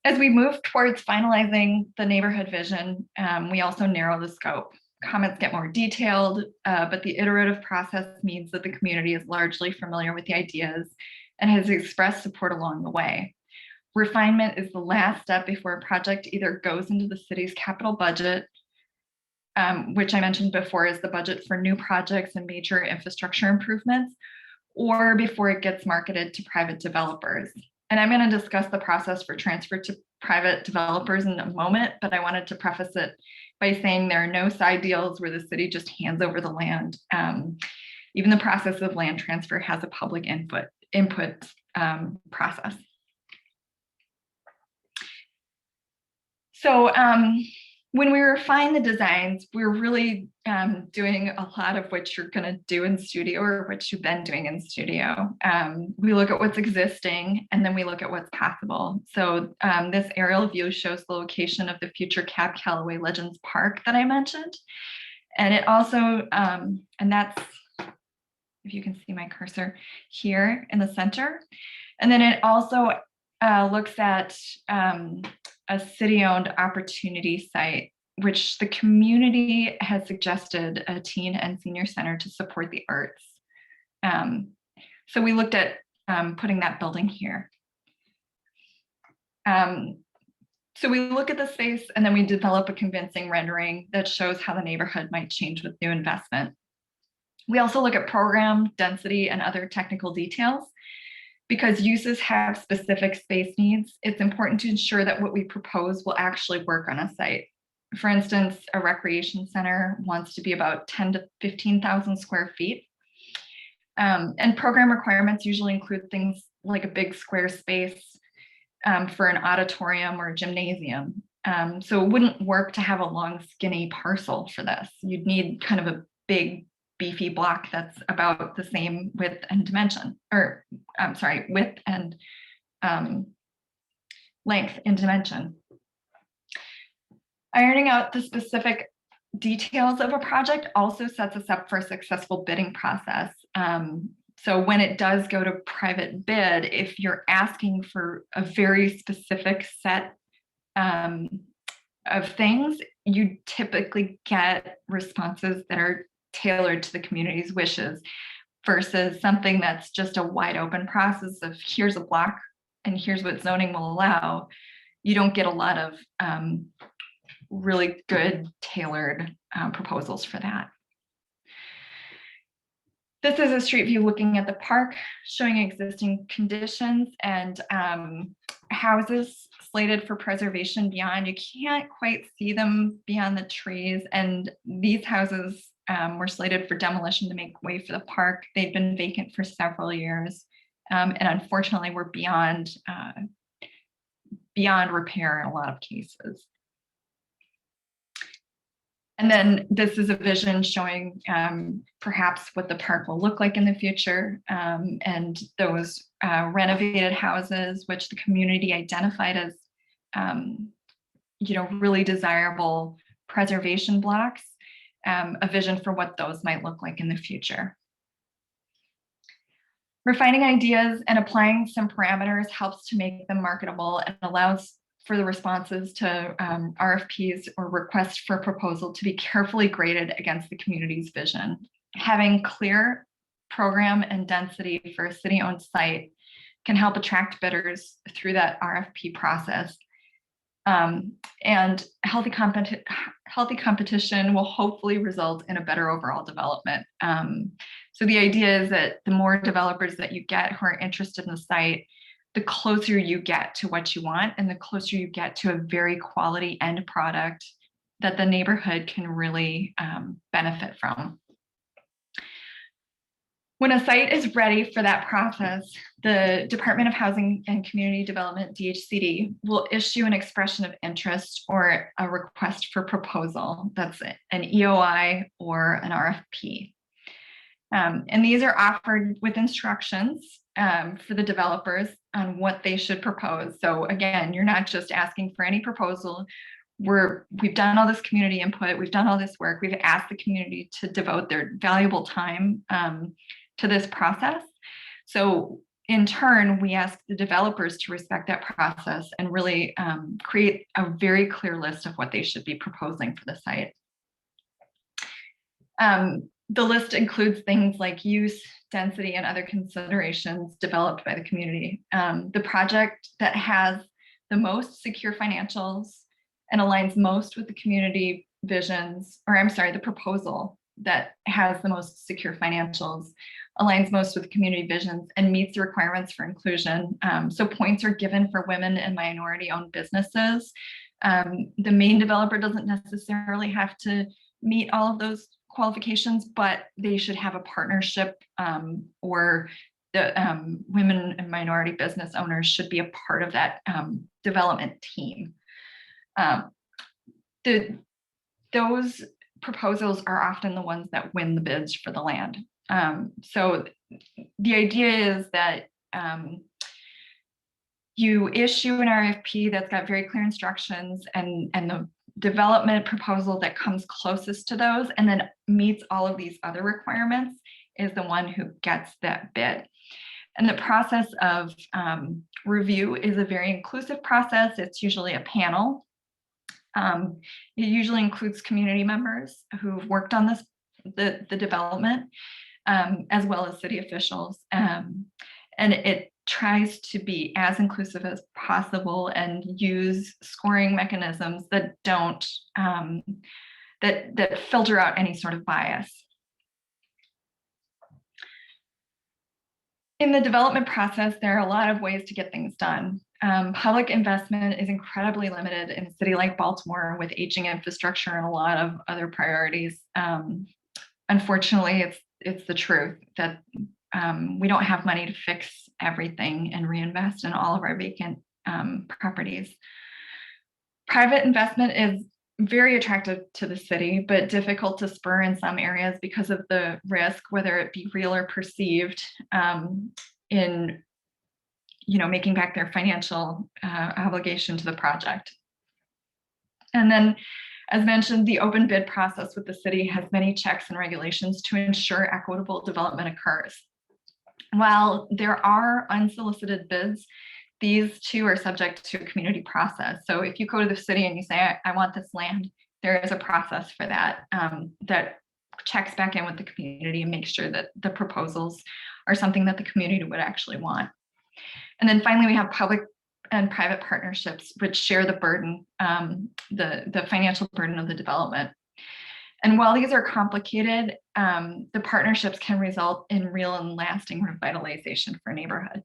Speaker 2: As we move towards finalizing the neighborhood vision, we also narrow the scope. Comments get more detailed, but the iterative process means that the community is largely familiar with the ideas and has expressed support along the way. Refinement is the last step before a project either goes into the city's capital budget, which I mentioned before is the budget for new projects and major infrastructure improvements, or before it gets marketed to private developers. And I'm going to discuss the process for transfer to private developers in a moment, but I wanted to preface it by saying there are no side deals where the city just hands over the land. Even the process of land transfer has a public input process. So when we refine the designs, we're really doing a lot of what you're going to do in studio or what you've been doing in studio. We look at what's existing, and then we look at what's possible. So this aerial view shows the location of the future Cab Calloway Legends Park that I mentioned. And it also, and that's, if you can see my cursor here in the center. And then it also looks at a city-owned opportunity site, which the community has suggested a teen and senior center to support the arts. So we looked at putting that building here. So we look at the space, and then we develop a convincing rendering that shows how the neighborhood might change with new investment. We also look at program, density, and other technical details. Because uses have specific space needs, it's important to ensure that what we propose will actually work on a site. For instance, a recreation center wants to be about 10 to 15,000 square feet. And program requirements usually include things like a big square space for an auditorium or a gymnasium. So it wouldn't work to have a long, skinny parcel for this. You'd need kind of a big beefy block that's about the same width and dimension, or I'm sorry, width and length and dimension. Ironing out the specific details of a project also sets us up for a successful bidding process. So when it does go to private bid, if you're asking for a very specific set of things, you typically get responses that are tailored to the community's wishes versus something that's just a wide open process of here's a block and here's what zoning will allow. You don't get a lot of really good tailored proposals for that. This is a street view looking at the park, showing existing conditions and houses slated for preservation beyond. You can't quite see them beyond the trees, and these houses were slated for demolition to make way for the park. They've been vacant for several years, and unfortunately were beyond repair in a lot of cases. And then this is a vision showing perhaps what the park will look like in the future, and those renovated houses, which the community identified as, really desirable preservation blocks, a vision for what those might look like in the future. Refining ideas and applying some parameters helps to make them marketable and allows for the responses to RFPs or requests for proposal to be carefully graded against the community's vision. Having clear program and density for a city-owned site can help attract bidders through that RFP process. And healthy competition will hopefully result in a better overall development. So the idea is that the more developers that you get who are interested in the site, the closer you get to what you want and the closer you get to a very quality end product that the neighborhood can really benefit from. When a site is ready for that process, the Department of Housing and Community Development, DHCD, will issue an expression of interest or a request for proposal. That's an EOI or an RFP. And these are offered with instructions for the developers on what they should propose. So again, you're not just asking for any proposal. We've done all this community input, we've done all this work, we've asked the community to devote their valuable time to this process. So in turn, we ask the developers to respect that process and really create a very clear list of what they should be proposing for the site. The list includes things like use, density, and other considerations developed by the community. The project that has the most secure financials and aligns most with the community visions, or I'm sorry, the proposal that has the most secure financials, aligns most with community visions and meets the requirements for inclusion. So points are given for women and minority-owned businesses. The main developer doesn't necessarily have to meet all of those qualifications, but they should have a partnership, or the women and minority business owners should be a part of that development team. Those proposals are often the ones that win the bids for the land. So the idea is that you issue an RFP that's got very clear instructions, and the development proposal that comes closest to those and then meets all of these other requirements is the one who gets that bid. And the process of review is a very inclusive process. It's usually a panel. It usually includes community members who've worked on the development, as well as city officials. And it tries to be as inclusive as possible and use scoring mechanisms that don't, that filter out any sort of bias. In the development process, there are a lot of ways to get things done. Public investment is incredibly limited in a city like Baltimore with aging infrastructure and a lot of other priorities. Unfortunately, it's the truth that we don't have money to fix everything and reinvest in all of our vacant properties. Private investment is very attractive to the city, but difficult to spur in some areas because of the risk, whether it be real or perceived, in making back their financial obligation to the project. And then, as mentioned, the open bid process with the city has many checks and regulations to ensure equitable development occurs. While there are unsolicited bids, these two are subject to a community process. So if you go to the city and you say, I want this land, there is a process for that that checks back in with the community and makes sure that the proposals are something that the community would actually want. And then finally, we have public and private partnerships, which share the burden, the financial burden of the development. And while these are complicated, the partnerships can result in real and lasting revitalization for a neighborhood.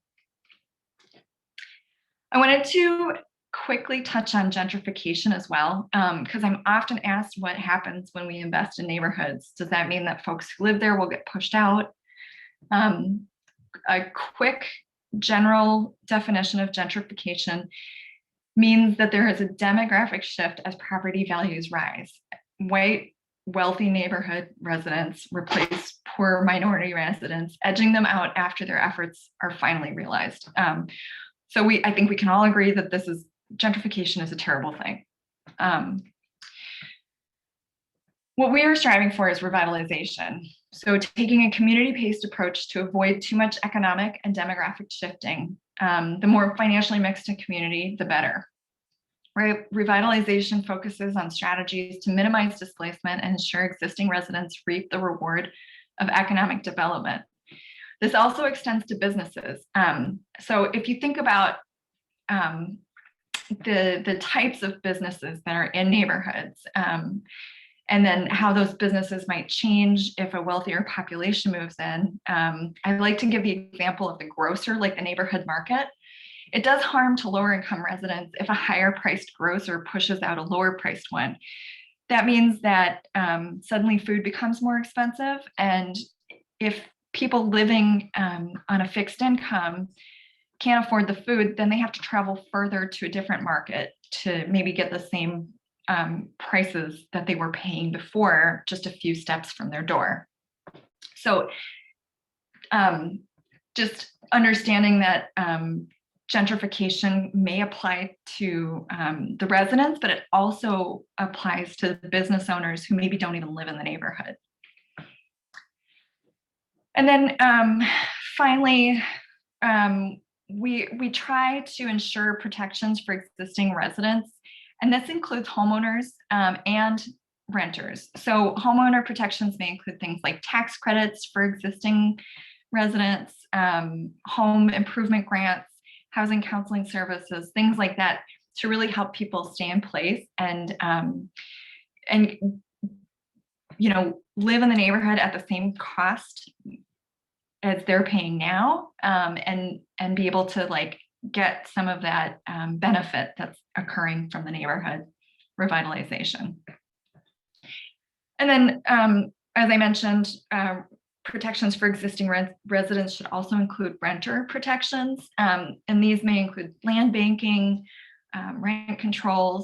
Speaker 2: I wanted to quickly touch on gentrification as well, because I'm often asked what happens when we invest in neighborhoods. Does that mean that folks who live there will get pushed out? A quick general definition of gentrification means that there is a demographic shift as property values rise. White, wealthy neighborhood residents replace poor minority residents, edging them out after their efforts are finally realized. So I think we can all agree that gentrification is a terrible thing. What we are striving for is revitalization. So taking a community-paced approach to avoid too much economic and demographic shifting. The more financially mixed a community, the better. Right? Revitalization focuses on strategies to minimize displacement and ensure existing residents reap the reward of economic development. This also extends to businesses. So if you think about the types of businesses that are in neighborhoods, and then how those businesses might change if a wealthier population moves in. I like to give the example of the grocer, like the neighborhood market. It does harm to lower income residents if a higher priced grocer pushes out a lower priced one. That means that suddenly food becomes more expensive. And if people living on a fixed income can't afford the food, then they have to travel further to a different market to maybe get the same prices that they were paying before, just a few steps from their door. So just understanding that gentrification may apply to the residents, but it also applies to the business owners who maybe don't even live in the neighborhood. And then finally, we try to ensure protections for existing residents. And this includes homeowners and renters. So homeowner protections may include things like tax credits for existing residents, home improvement grants, housing counseling services, things like that, to really help people stay in place and live in the neighborhood at the same cost as they're paying now, and be able to get some of that benefit that's occurring from the neighborhood revitalization. And then, as I mentioned, protections for existing residents should also include renter protections. And these may include land banking, rent control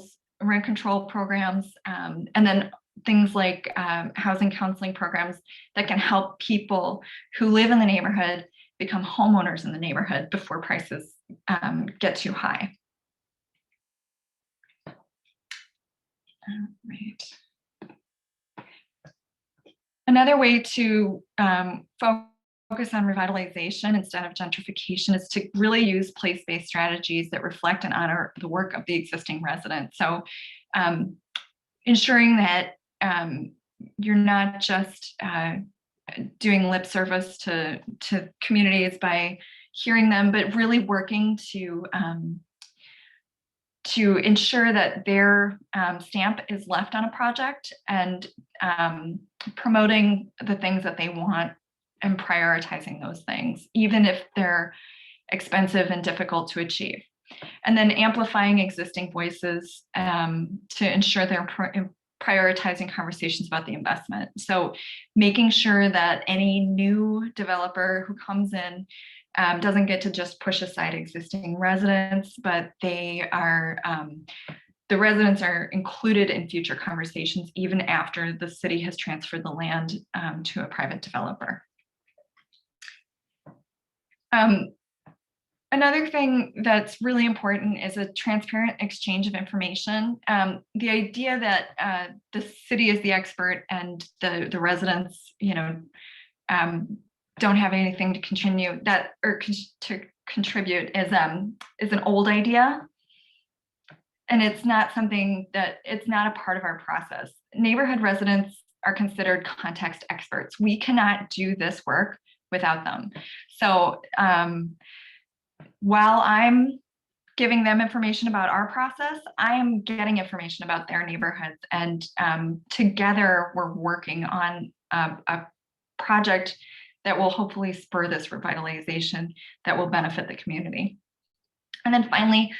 Speaker 2: programs, and then things like housing counseling programs that can help people who live in the neighborhood become homeowners in the neighborhood before prices get too high. Right. Another way to focus on revitalization instead of gentrification is to really use place-based strategies that reflect and honor the work of the existing residents. So ensuring that you're not just doing lip service to communities by hearing them, but really working to ensure that their stamp is left on a project, and promoting the things that they want and prioritizing those things, even if they're expensive and difficult to achieve. And then amplifying existing voices to ensure they're prioritizing conversations about the investment. So making sure that any new developer who comes in doesn't get to just push aside existing residents, but they are the residents are included in future conversations even after the city has transferred the land to a private developer. Another thing that's really important is a transparent exchange of information. The idea that the city is the expert and the residents, don't have anything to continue that or to contribute is an old idea. And it's not something that it's not a part of our process. Neighborhood residents are considered context experts. We cannot do this work without them. So while I'm giving them information about our process, I am getting information about their neighborhoods. And together we're working on a project that will hopefully spur this revitalization that will benefit the community. And then finally,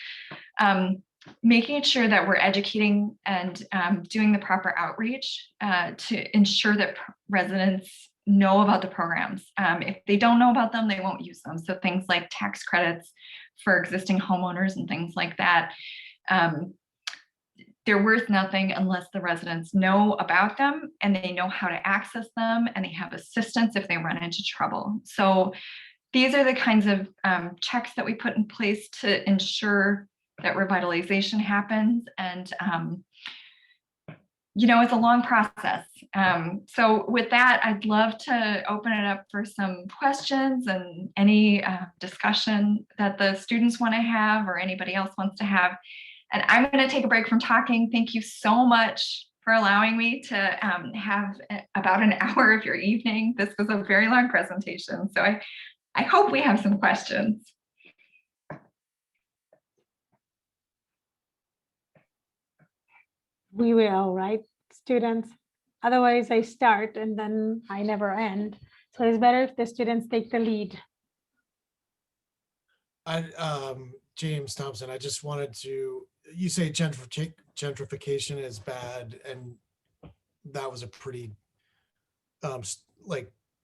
Speaker 2: making sure that we're educating and doing the proper outreach to ensure that residents know about the programs. If they don't know about them, they won't use them. So things like tax credits for existing homeowners and things like that, they're worth nothing unless the residents know about them and they know how to access them and they have assistance if they run into trouble. So these are the kinds of checks that we put in place to ensure that revitalization happens. And it's a long process. So with that, I'd love to open it up for some questions and any discussion that the students want to have or anybody else wants to have. And I'm going to take a break from talking. Thank you so much for allowing me to have about an hour of your evening. This was a very long presentation. So I hope we have some questions.
Speaker 1: We will, right, students? Otherwise, I start and then I never end. So it's better if the students take the lead.
Speaker 3: James Thompson, I just wanted to, you say gentrification is bad, and that was a pretty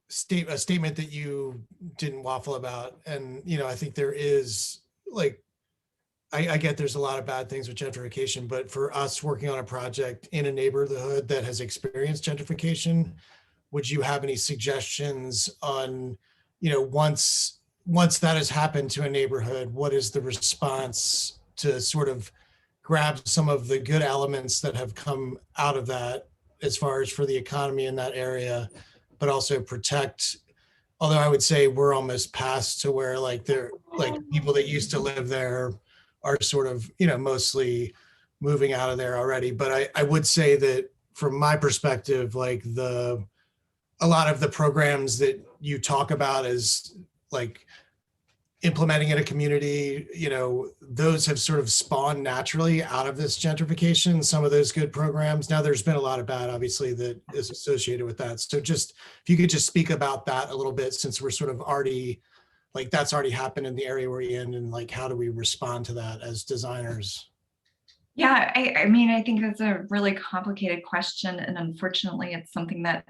Speaker 3: statement that you didn't waffle about. And I think there is I get there's a lot of bad things with gentrification, but for us working on a project in a neighborhood that has experienced gentrification, would you have any suggestions on, once that has happened to a neighborhood, what is the response to sort of grab some of the good elements that have come out of that as far as for the economy in that area, but also protect, although I would say we're almost past to where people that used to live there are sort of, mostly moving out of there already. But I would say that from my perspective, a lot of the programs that you talk about as implementing in a community, those have sort of spawned naturally out of this gentrification, some of those good programs. Now there's been a lot of bad, obviously, that is associated with that. So just, if you could just speak about that a little bit, since we're sort of already, that's already happened in the area we're in, and how do we respond to that as designers?
Speaker 2: Yeah, I think that's a really complicated question. And unfortunately, it's something that,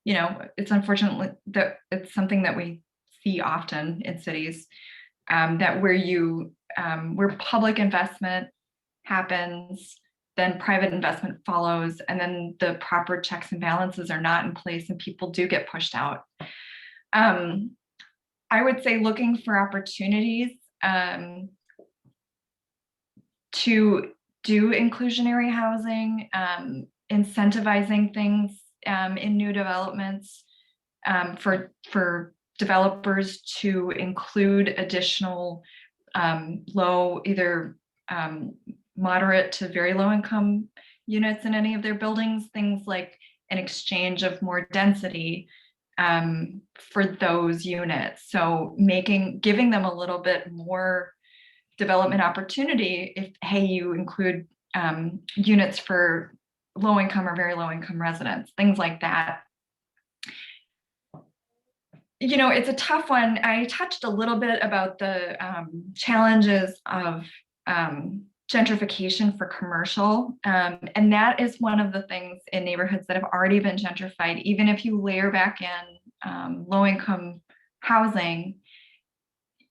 Speaker 2: it's unfortunately that it's something that we see often in cities, that where public investment happens, then private investment follows, and then the proper checks and balances are not in place and people do get pushed out. I would say looking for opportunities to do inclusionary housing, incentivizing things in new developments for developers to include additional either moderate to very low income units in any of their buildings, things like an exchange of more density for those units. So giving them a little bit more development opportunity if, hey, you include units for low income or very low income residents, things like that. It's a tough one. I touched a little bit about the challenges of gentrification for commercial. And that is one of the things in neighborhoods that have already been gentrified. Even if you layer back in low income housing,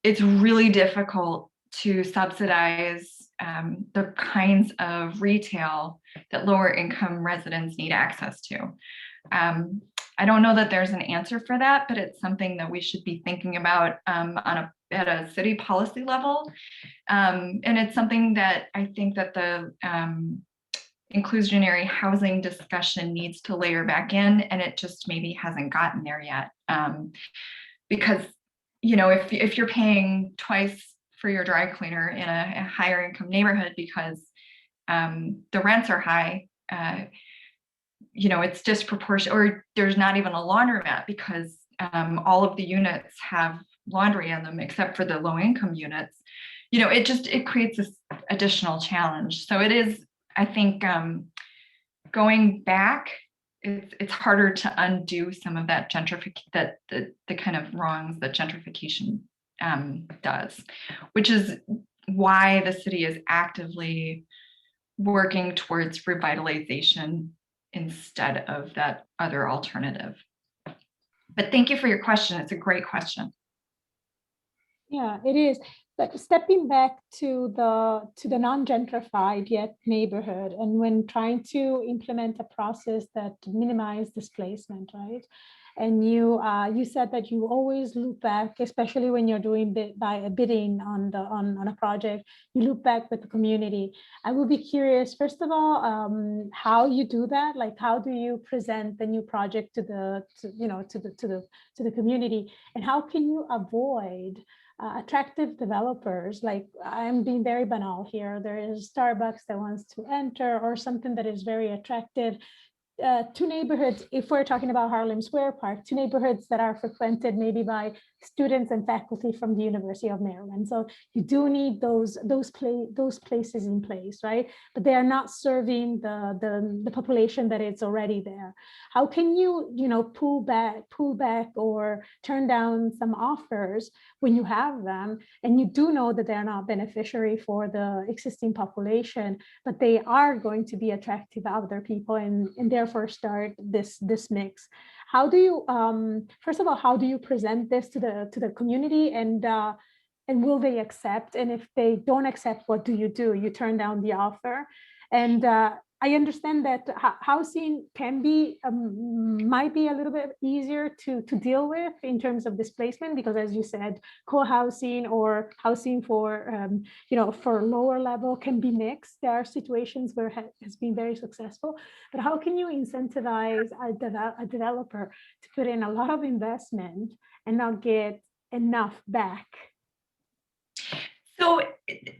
Speaker 2: it's really difficult to subsidize the kinds of retail that lower income residents need access to. I don't know that there's an answer for that, but it's something that we should be thinking about at a city policy level. And it's something that I think that the inclusionary housing discussion needs to layer back in, and it just maybe hasn't gotten there yet. Because, you know, if you're paying twice for your dry cleaner in a higher income neighborhood because the rents are high, you know, it's disproportionate, or there's not even a laundromat because all of the units have laundry in them except for the low income units. You know, it creates this additional challenge. So it is, I think, going back, it's harder to undo some of that gentrification, the kind of wrongs that gentrification does, which is why the city is actively working towards revitalization instead of that other alternative. But thank you for your question. It's a great question.
Speaker 1: Yeah, it is. But stepping back to the non-gentrified yet neighborhood, and when trying to implement a process that minimizes displacement, right? And you said that you always loop back, especially when you're doing bidding on a project, you loop back with the community. I will be curious, first of all, how you do that. Like, how do you present the new project to the community, and how can you avoid attractive developers? Like, I'm being very banal here. There is Starbucks that wants to enter, or something that is very attractive. Two neighborhoods, if we're talking about Harlem Square Park, two neighborhoods that are frequented maybe by students and faculty from the University of Maryland. So you do need those places in place, right? But they are not serving the population that is already there. How can you, pull back or turn down some offers when you have them and you do know that they're not beneficiary for the existing population, but they are going to be attractive to other people and therefore start this mix? How do you, first of all, how do you present this to the community, and will they accept? And if they don't accept, what do? You turn down the offer. And I understand that housing can be, might be a little bit easier to deal with in terms of displacement, because as you said, co-housing or housing for, for lower level can be mixed. There are situations where it has been very successful, but how can you incentivize a developer to put in a lot of investment and not get enough back?
Speaker 2: So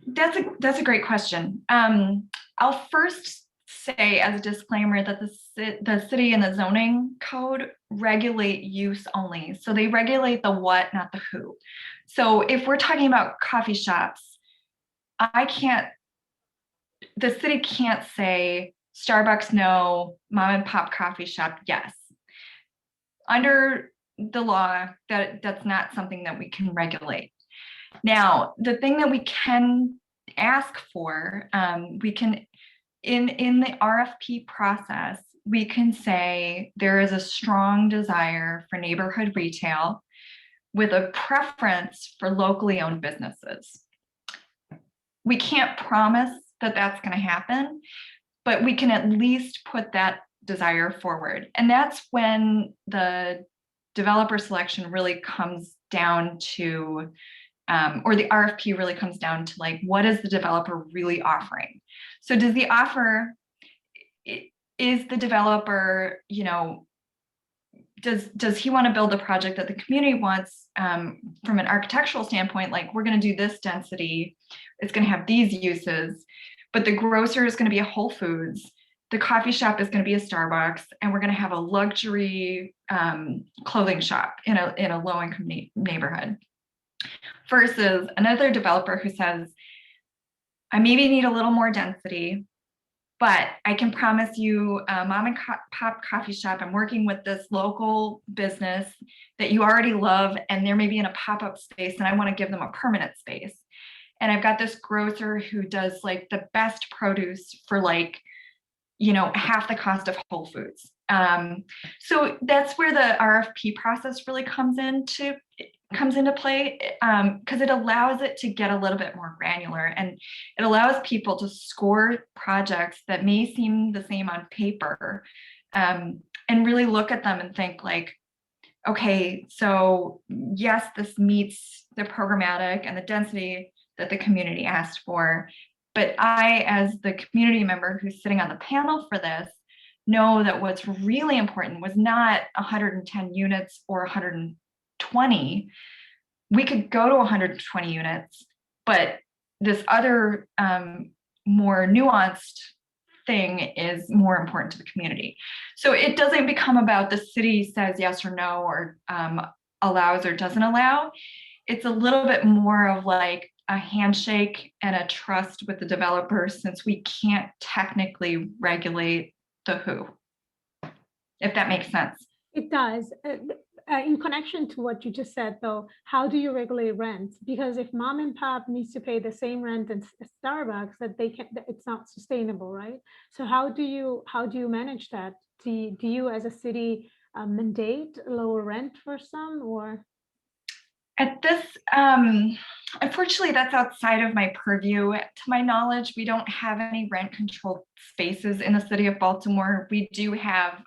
Speaker 2: that's a great question. I'll first say as a disclaimer that the city and the zoning code regulate use only. So they regulate the what, not the who. So if we're talking about coffee shops, the city can't say Starbucks no, mom and pop coffee shop yes. Under the law, that's not something that we can regulate. Now, the thing that we can ask for, we can, in the RFP process, we can say there is a strong desire for neighborhood retail with a preference for locally owned businesses. We can't promise that that's going to happen, but we can at least put that desire forward. And that's when the developer selection really comes down to, or the RFP really comes down to, like, what is the developer really offering? So does the offer, is the developer, does he want to build a project that the community wants from an architectural standpoint? Like, we're going to do this density, it's going to have these uses, but the grocer is going to be a Whole Foods, the coffee shop is going to be a Starbucks, and we're going to have a luxury clothing shop in a low-income neighborhood. Versus another developer who says, I maybe need a little more density, but I can promise you a mom and pop coffee shop. I'm working with this local business that you already love, and they're maybe in a pop-up space, and I want to give them a permanent space. And I've got this grocer who does like the best produce for half the cost of Whole Foods. So that's where the RFP process really comes into comes into play, because it allows it to get a little bit more granular, and it allows people to score projects that may seem the same on paper, and really look at them and think like, okay, so yes, this meets the programmatic and the density that the community asked for, but I, as the community member who's sitting on the panel for this, know that what's really important was not 110 units or 120. We could go to 120 units, but this other more nuanced thing is more important to the community. So it doesn't become about the city says yes or no, or allows or doesn't allow. It's a little bit more of like a handshake and a trust with the developers, since we can't technically regulate the who, if that makes sense.
Speaker 1: It does. In connection to what you just said, though, how do you regulate rent? Because if mom and pop needs to pay the same rent as Starbucks, that they can, it's not sustainable, right? So how do you manage that? Do you as a city mandate lower rent for some, or?
Speaker 2: At this, unfortunately, that's outside of my purview. To my knowledge, we don't have any rent controlled spaces in the city of Baltimore. We do have,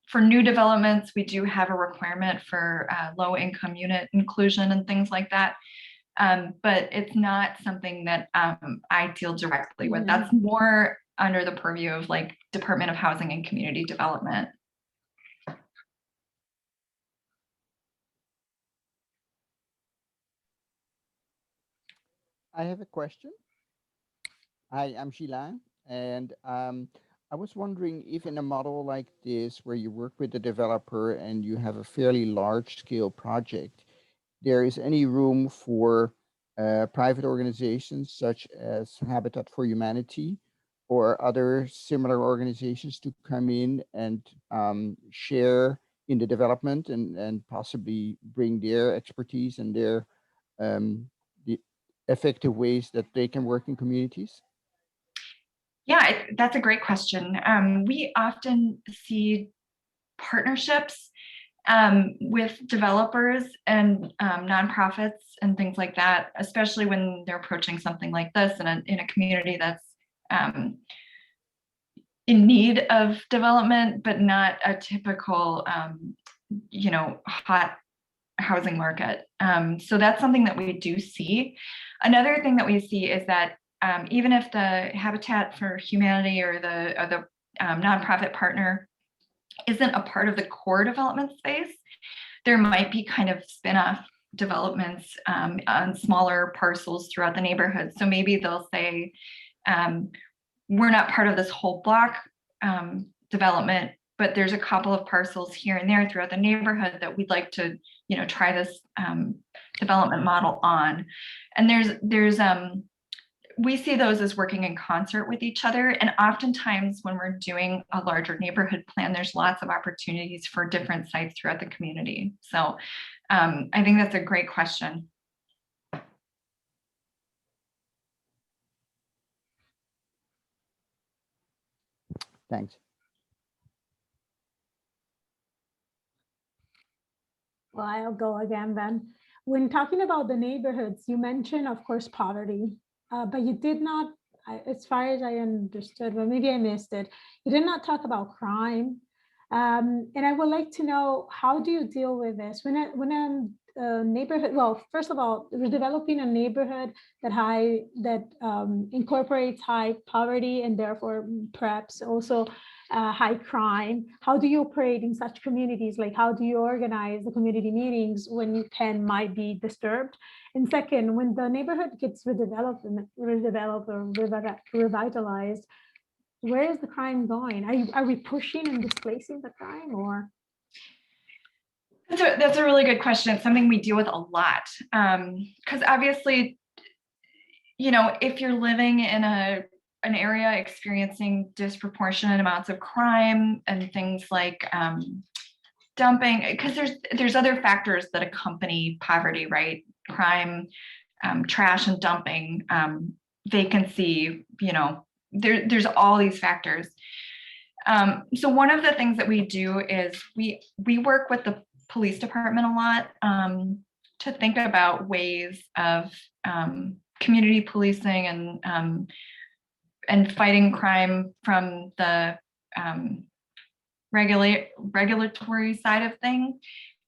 Speaker 2: for new developments, we do have a requirement for low income unit inclusion and things like that. But it's not something that I deal directly with. That's more under the purview of like Department of Housing and Community Development.
Speaker 4: I have a question. Hi, I'm Sheila, and I was wondering if in a model like this, where you work with the developer and you have a fairly large scale project, there is any room for private organizations such as Habitat for Humanity or other similar organizations to come in and share in the development and possibly bring their expertise and their the effective ways that they can work in communities?
Speaker 2: Yeah, that's a great question. We often see partnerships with developers and nonprofits and things like that, especially when they're approaching something like this in a community that's in need of development, but not a typical, hot housing market. So that's something that we do see. Another thing that we see is that even if the Habitat for Humanity or the nonprofit partner isn't a part of the core development space, there might be kind of spin-off developments on smaller parcels throughout the neighborhood. So maybe they'll say, we're not part of this whole block development, but there's a couple of parcels here and there throughout the neighborhood that we'd like to, try this development model on. And there's we see those as working in concert with each other. And oftentimes when we're doing a larger neighborhood plan, there's lots of opportunities for different sites throughout the community. So I think that's a great question.
Speaker 4: Thanks.
Speaker 1: Well, I'll go again then. When talking about the neighborhoods, you mentioned, of course, poverty, but you did not, as far as I understood, well, maybe I missed it, you did not talk about crime. And I would like to know, how do you deal with this? When a neighborhood, well, first of all, we're developing a neighborhood that incorporates high poverty and therefore perhaps also high crime. How do you operate in such communities? Like, how do you organize the community meetings when you might be disturbed? And second, when the neighborhood gets redeveloped or revitalized, where is the crime going? Are we pushing and displacing the crime, or?
Speaker 2: That's a really good question. It's something we deal with a lot. Because obviously, if you're living in an area experiencing disproportionate amounts of crime and things like dumping, because there's other factors that accompany poverty, right? Crime, trash and dumping, vacancy, there's all these factors. So one of the things that we do is we work with the police department a lot to think about ways of community policing and fighting crime from the regulatory side of things.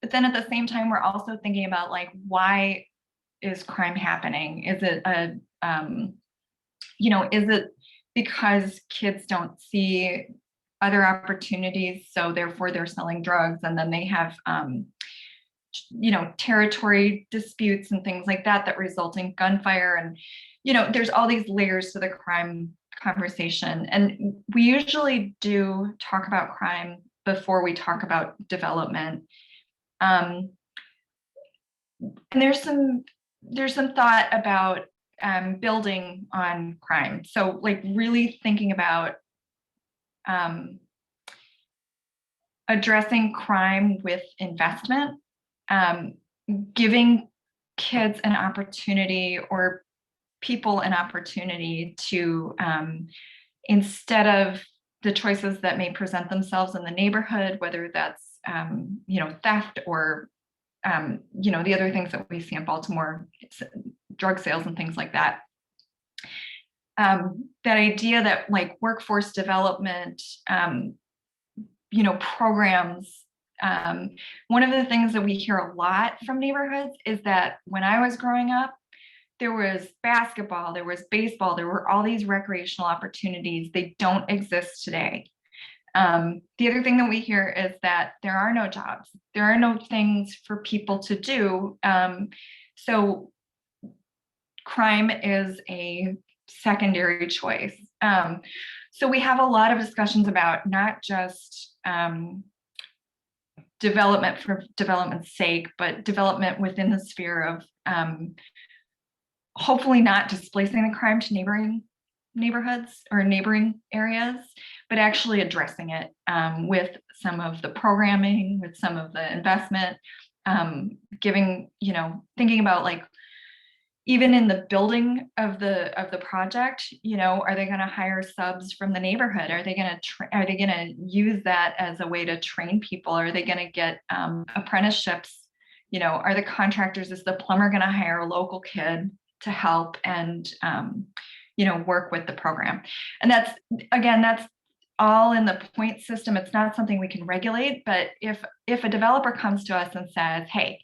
Speaker 2: But then at the same time, we're also thinking about like, why is crime happening? Is it is it because kids don't see other opportunities, so therefore they're selling drugs, and then they have territory disputes and things like that that result in gunfire, and there's all these layers to the crime conversation. And we usually do talk about crime before we talk about development. And there's some thought about building on crime. So like really thinking about addressing crime with investment, giving kids an opportunity or people an opportunity to, instead of the choices that may present themselves in the neighborhood, whether that's, theft or, the other things that we see in Baltimore, drug sales and things like that. That idea that like workforce development, programs. One of the things that we hear a lot from neighborhoods is that when I was growing up, there was basketball, there was baseball, there were all these recreational opportunities. They don't exist today. The other thing that we hear is that there are no jobs. There are no things for people to do. So crime is a secondary choice. So we have a lot of discussions about not just development for development's sake, but development within the sphere of hopefully not displacing the crime to neighboring neighborhoods or neighboring areas, but actually addressing it with some of the programming, with some of the investment, thinking about like, even in the building of the project, are they going to hire subs from the neighborhood? Are they going to use that as a way to train people? Are they going to get apprenticeships? Are the contractors, is the plumber going to hire a local kid to help and work with the program? And that's all in the point system. It's not something we can regulate, but if a developer comes to us and says, hey,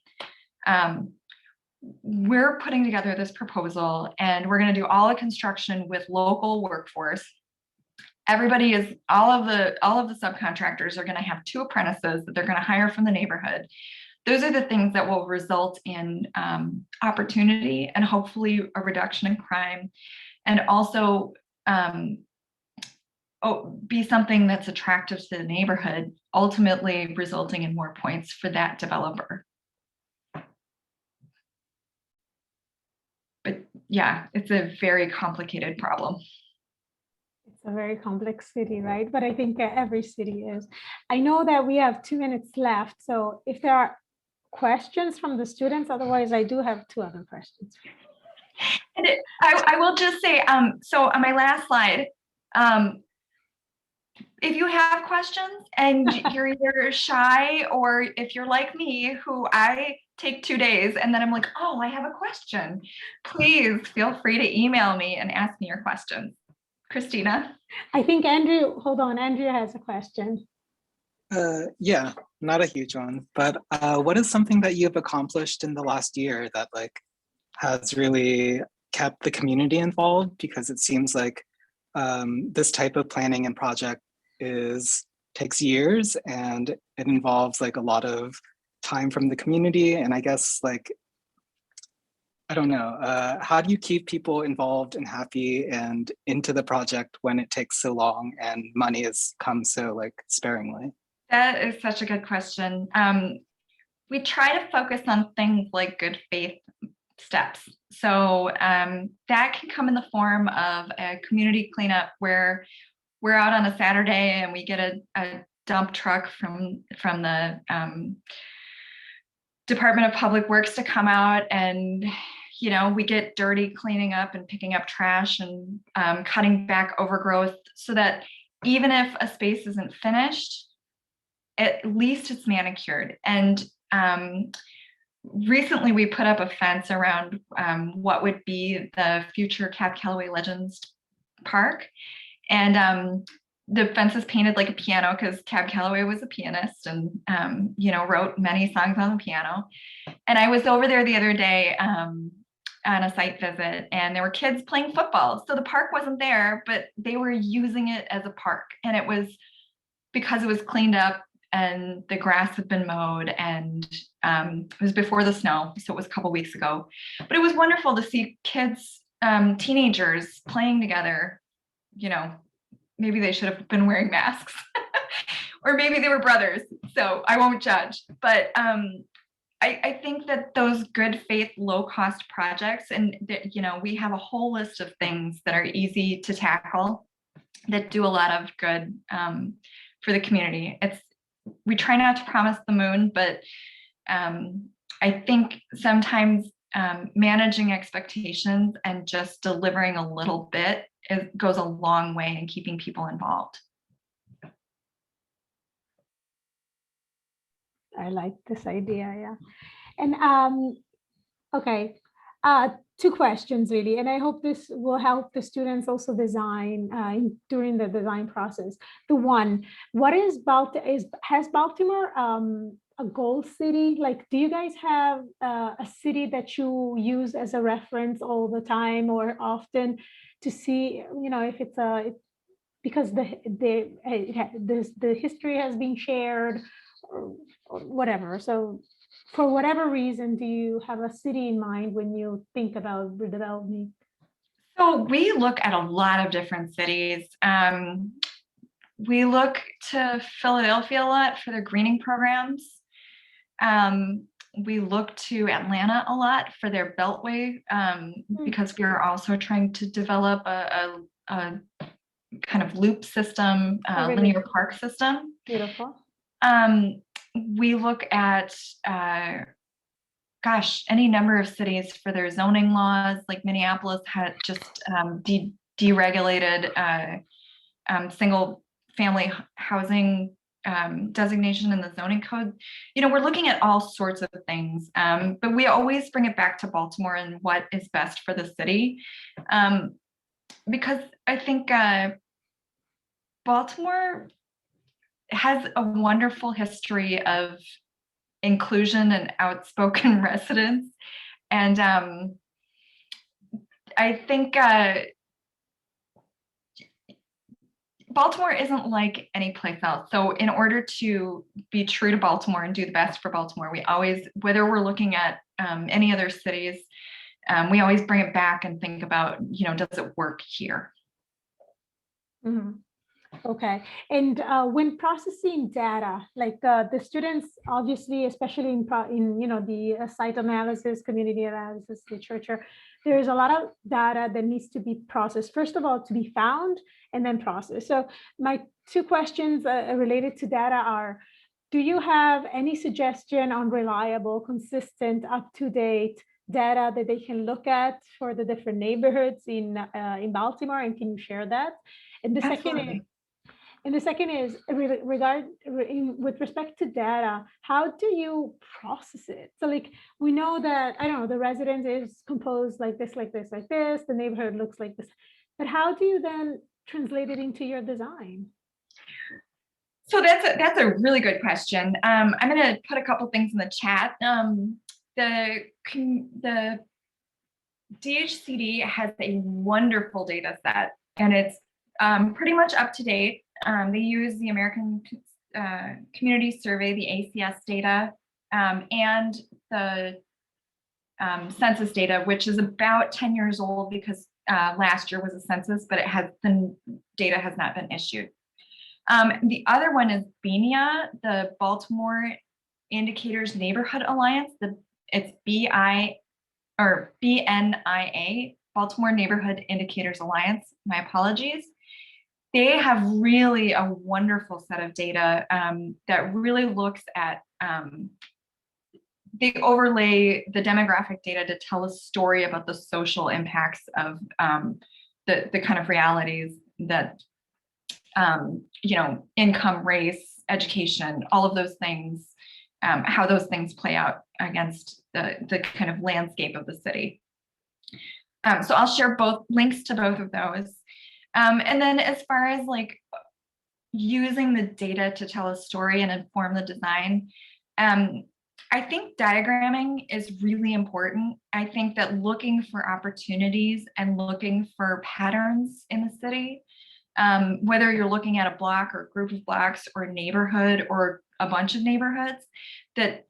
Speaker 2: we're putting together this proposal and we're going to do all the construction with local workforce. All of the subcontractors are going to have 2 apprentices that they're going to hire from the neighborhood. Those are the things that will result in opportunity and hopefully a reduction in crime, and also be something that's attractive to the neighborhood, ultimately resulting in more points for that developer. But yeah, it's a very complicated problem.
Speaker 1: It's a very complex city, right? But I think every city is. I know that we have 2 minutes left. So if there are questions from the students, otherwise I do have 2 other questions.
Speaker 2: And I will just say, so on my last slide, if you have questions and you're either shy, or if you're like me, who I take 2 days and then I'm like, oh, I have a question, please feel free to email me and ask me your questions. Christina?
Speaker 1: I think Andrew has a question.
Speaker 5: Yeah, not a huge one, but what is something that you've accomplished in the last year that like has really kept the community involved? Because it seems like this type of planning and project takes years, and it involves like a lot of time from the community. And I guess like, I don't know, how do you keep people involved and happy and into the project when it takes so long and money has come so like sparingly?
Speaker 2: That is such a good question. We try to focus on things like good faith steps. So that can come in the form of a community cleanup where we're out on a Saturday and we get a dump truck from the Department of Public Works to come out, and we get dirty cleaning up and picking up trash and cutting back overgrowth, so that even if a space isn't finished, at least it's manicured. And recently we put up a fence around what would be the future Cab Calloway Legends Park. And the fence is painted like a piano because Cab Calloway was a pianist and, wrote many songs on the piano. And I was over there the other day on a site visit, and there were kids playing football. So the park wasn't there, but they were using it as a park. And it was because it was cleaned up and the grass had been mowed, and it was before the snow. So it was a couple weeks ago. But it was wonderful to see kids, teenagers playing together. Maybe they should have been wearing masks or maybe they were brothers. So I won't judge. But I think that those good faith, low cost projects, and we have a whole list of things that are easy to tackle that do a lot of good for the community. We try not to promise the moon, but I think sometimes managing expectations and just delivering a little bit goes a long way in keeping people involved.
Speaker 1: I like this idea, yeah. And okay, two questions really, and I hope this will help the students also design during the design process. The one, has Baltimore a goal city? Like, do you guys have a city that you use as a reference all the time or often to see, if it's because the history has been shared or whatever. So for whatever reason, do you have a city in mind when you think about redevelopment?
Speaker 2: So we look at a lot of different cities. We look to Philadelphia a lot for their greening programs. We look to Atlanta a lot for their Beltway because we are also trying to develop a kind of loop system, linear park system.
Speaker 1: Beautiful.
Speaker 2: We look at, any number of cities for their zoning laws, like Minneapolis had just deregulated single family housing designation in the zoning code. We're looking at all sorts of things, but we always bring it back to Baltimore and what is best for the city. Because I think Baltimore has a wonderful history of inclusion and outspoken residents. And I think Baltimore isn't like any place else. So in order to be true to Baltimore and do the best for Baltimore, we always, whether we're looking at any other cities, we always bring it back and think about, does it work here?
Speaker 1: Mm-hmm. Okay, and when processing data, like the students, obviously, especially in the site analysis, community analysis, literature, there's a lot of data that needs to be processed. First of all, to be found and then processed. So my two questions related to data are: do you have any suggestion on reliable, consistent, up-to-date data that they can look at for the different neighborhoods in Baltimore, and can you share that? And the second is with respect to data, how do you process it? So like, we know that, I don't know, the residence is composed like this, like this, like this, the neighborhood looks like this, but how do you then translate it into your design?
Speaker 2: So that's a really good question. I'm going to put a couple things in the chat. The DHCD has a wonderful data set, and it's pretty much up to date. They use the American Community Survey, the ACS data, and the census data, which is about 10 years old because last year was a census, but the data has not been issued. The other one is BINIA, the Baltimore Indicators Neighborhood Alliance. It's BNIA, Baltimore Neighborhood Indicators Alliance. My apologies. They have really a wonderful set of data that really looks at, they overlay the demographic data to tell a story about the social impacts of the kind of realities that, income, race, education, all of those things how those things play out against the kind of landscape of the city. So I'll share both links to both of those. And then as far as like using the data to tell a story and inform the design, I think diagramming is really important. I think that looking for opportunities and looking for patterns in the city, whether you're looking at a block or a group of blocks or a neighborhood or a bunch of neighborhoods, that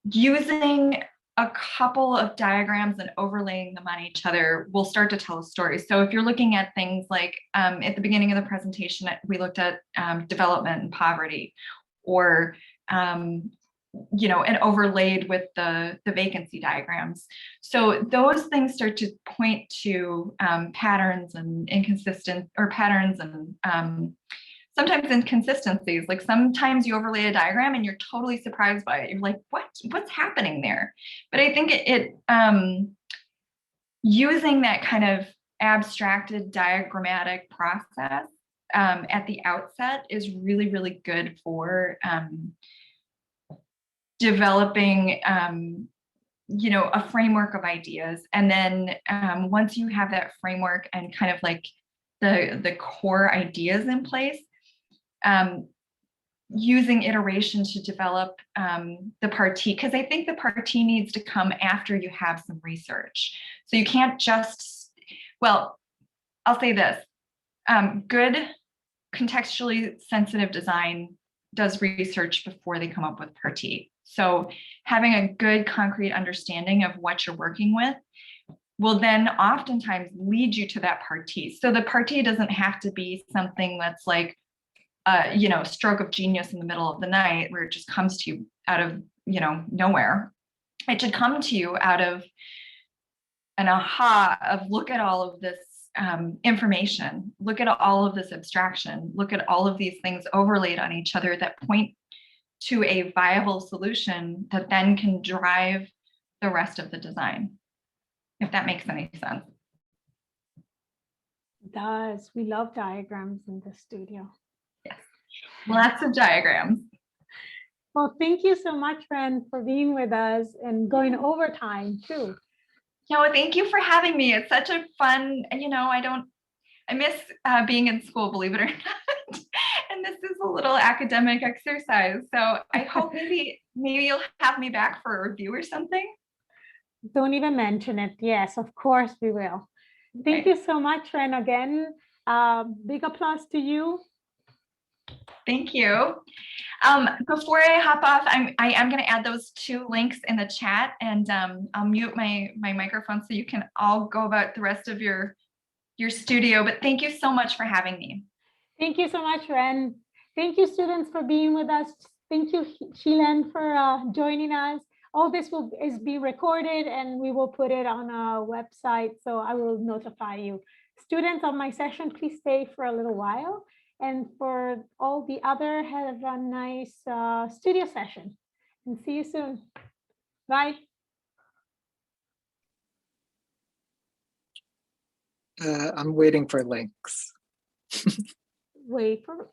Speaker 2: using a couple of diagrams and overlaying them on each other will start to tell a story. So if you're looking at things like at the beginning of the presentation, we looked at development and poverty, or you know, and overlaid with the vacancy diagrams. So those things start to point to patterns and patterns and sometimes inconsistencies. Like sometimes you overlay a diagram and you're totally surprised by it. You're like, what's happening there? But I think it using that kind of abstracted diagrammatic process at the outset is really, really good for developing you know, a framework of ideas. And then once you have that framework and kind of like the core ideas in place, using iteration to develop the partie, because I think the partie needs to come after you have some research. So you can't just, well, I'll say this, good contextually sensitive design does research before they come up with partie. So having a good concrete understanding of what you're working with will then oftentimes lead you to that partie. So the partie doesn't have to be something that's like, you know, stroke of genius in the middle of the night where it just comes to you out of, you know, nowhere. It should come to you out of an aha of look at all of this information, look at all of this abstraction, look at all of these things overlaid on each other that point to a viable solution that then can drive the rest of the design, if that makes any sense.
Speaker 1: It does. We love diagrams in the studio.
Speaker 2: Yes, lots of diagrams.
Speaker 1: Well, thank you so much, Ren, for being with us and going overtime too.
Speaker 2: No, thank you for having me. It's such a fun, you know, I miss being in school, believe it or not. And this is a little academic exercise. So I hope maybe you'll have me back for a review or something.
Speaker 1: Don't even mention it. Yes, of course we will. Thank you so much, Ren, again. Big applause to you.
Speaker 2: Thank you. Before I hop off, I am going to add those 2 links in the chat, and I'll mute my microphone so you can all go about the rest of your studio. But thank you so much for having me.
Speaker 1: Thank you so much, Ren. Thank you, students, for being with us. Thank you, Shilen, for joining us. All this is being recorded and we will put it on our website, so I will notify you. Students of my session, please stay for a little while. And for all the other, have a nice studio session and see you soon. Bye.
Speaker 5: I'm waiting for links.
Speaker 1: Wait for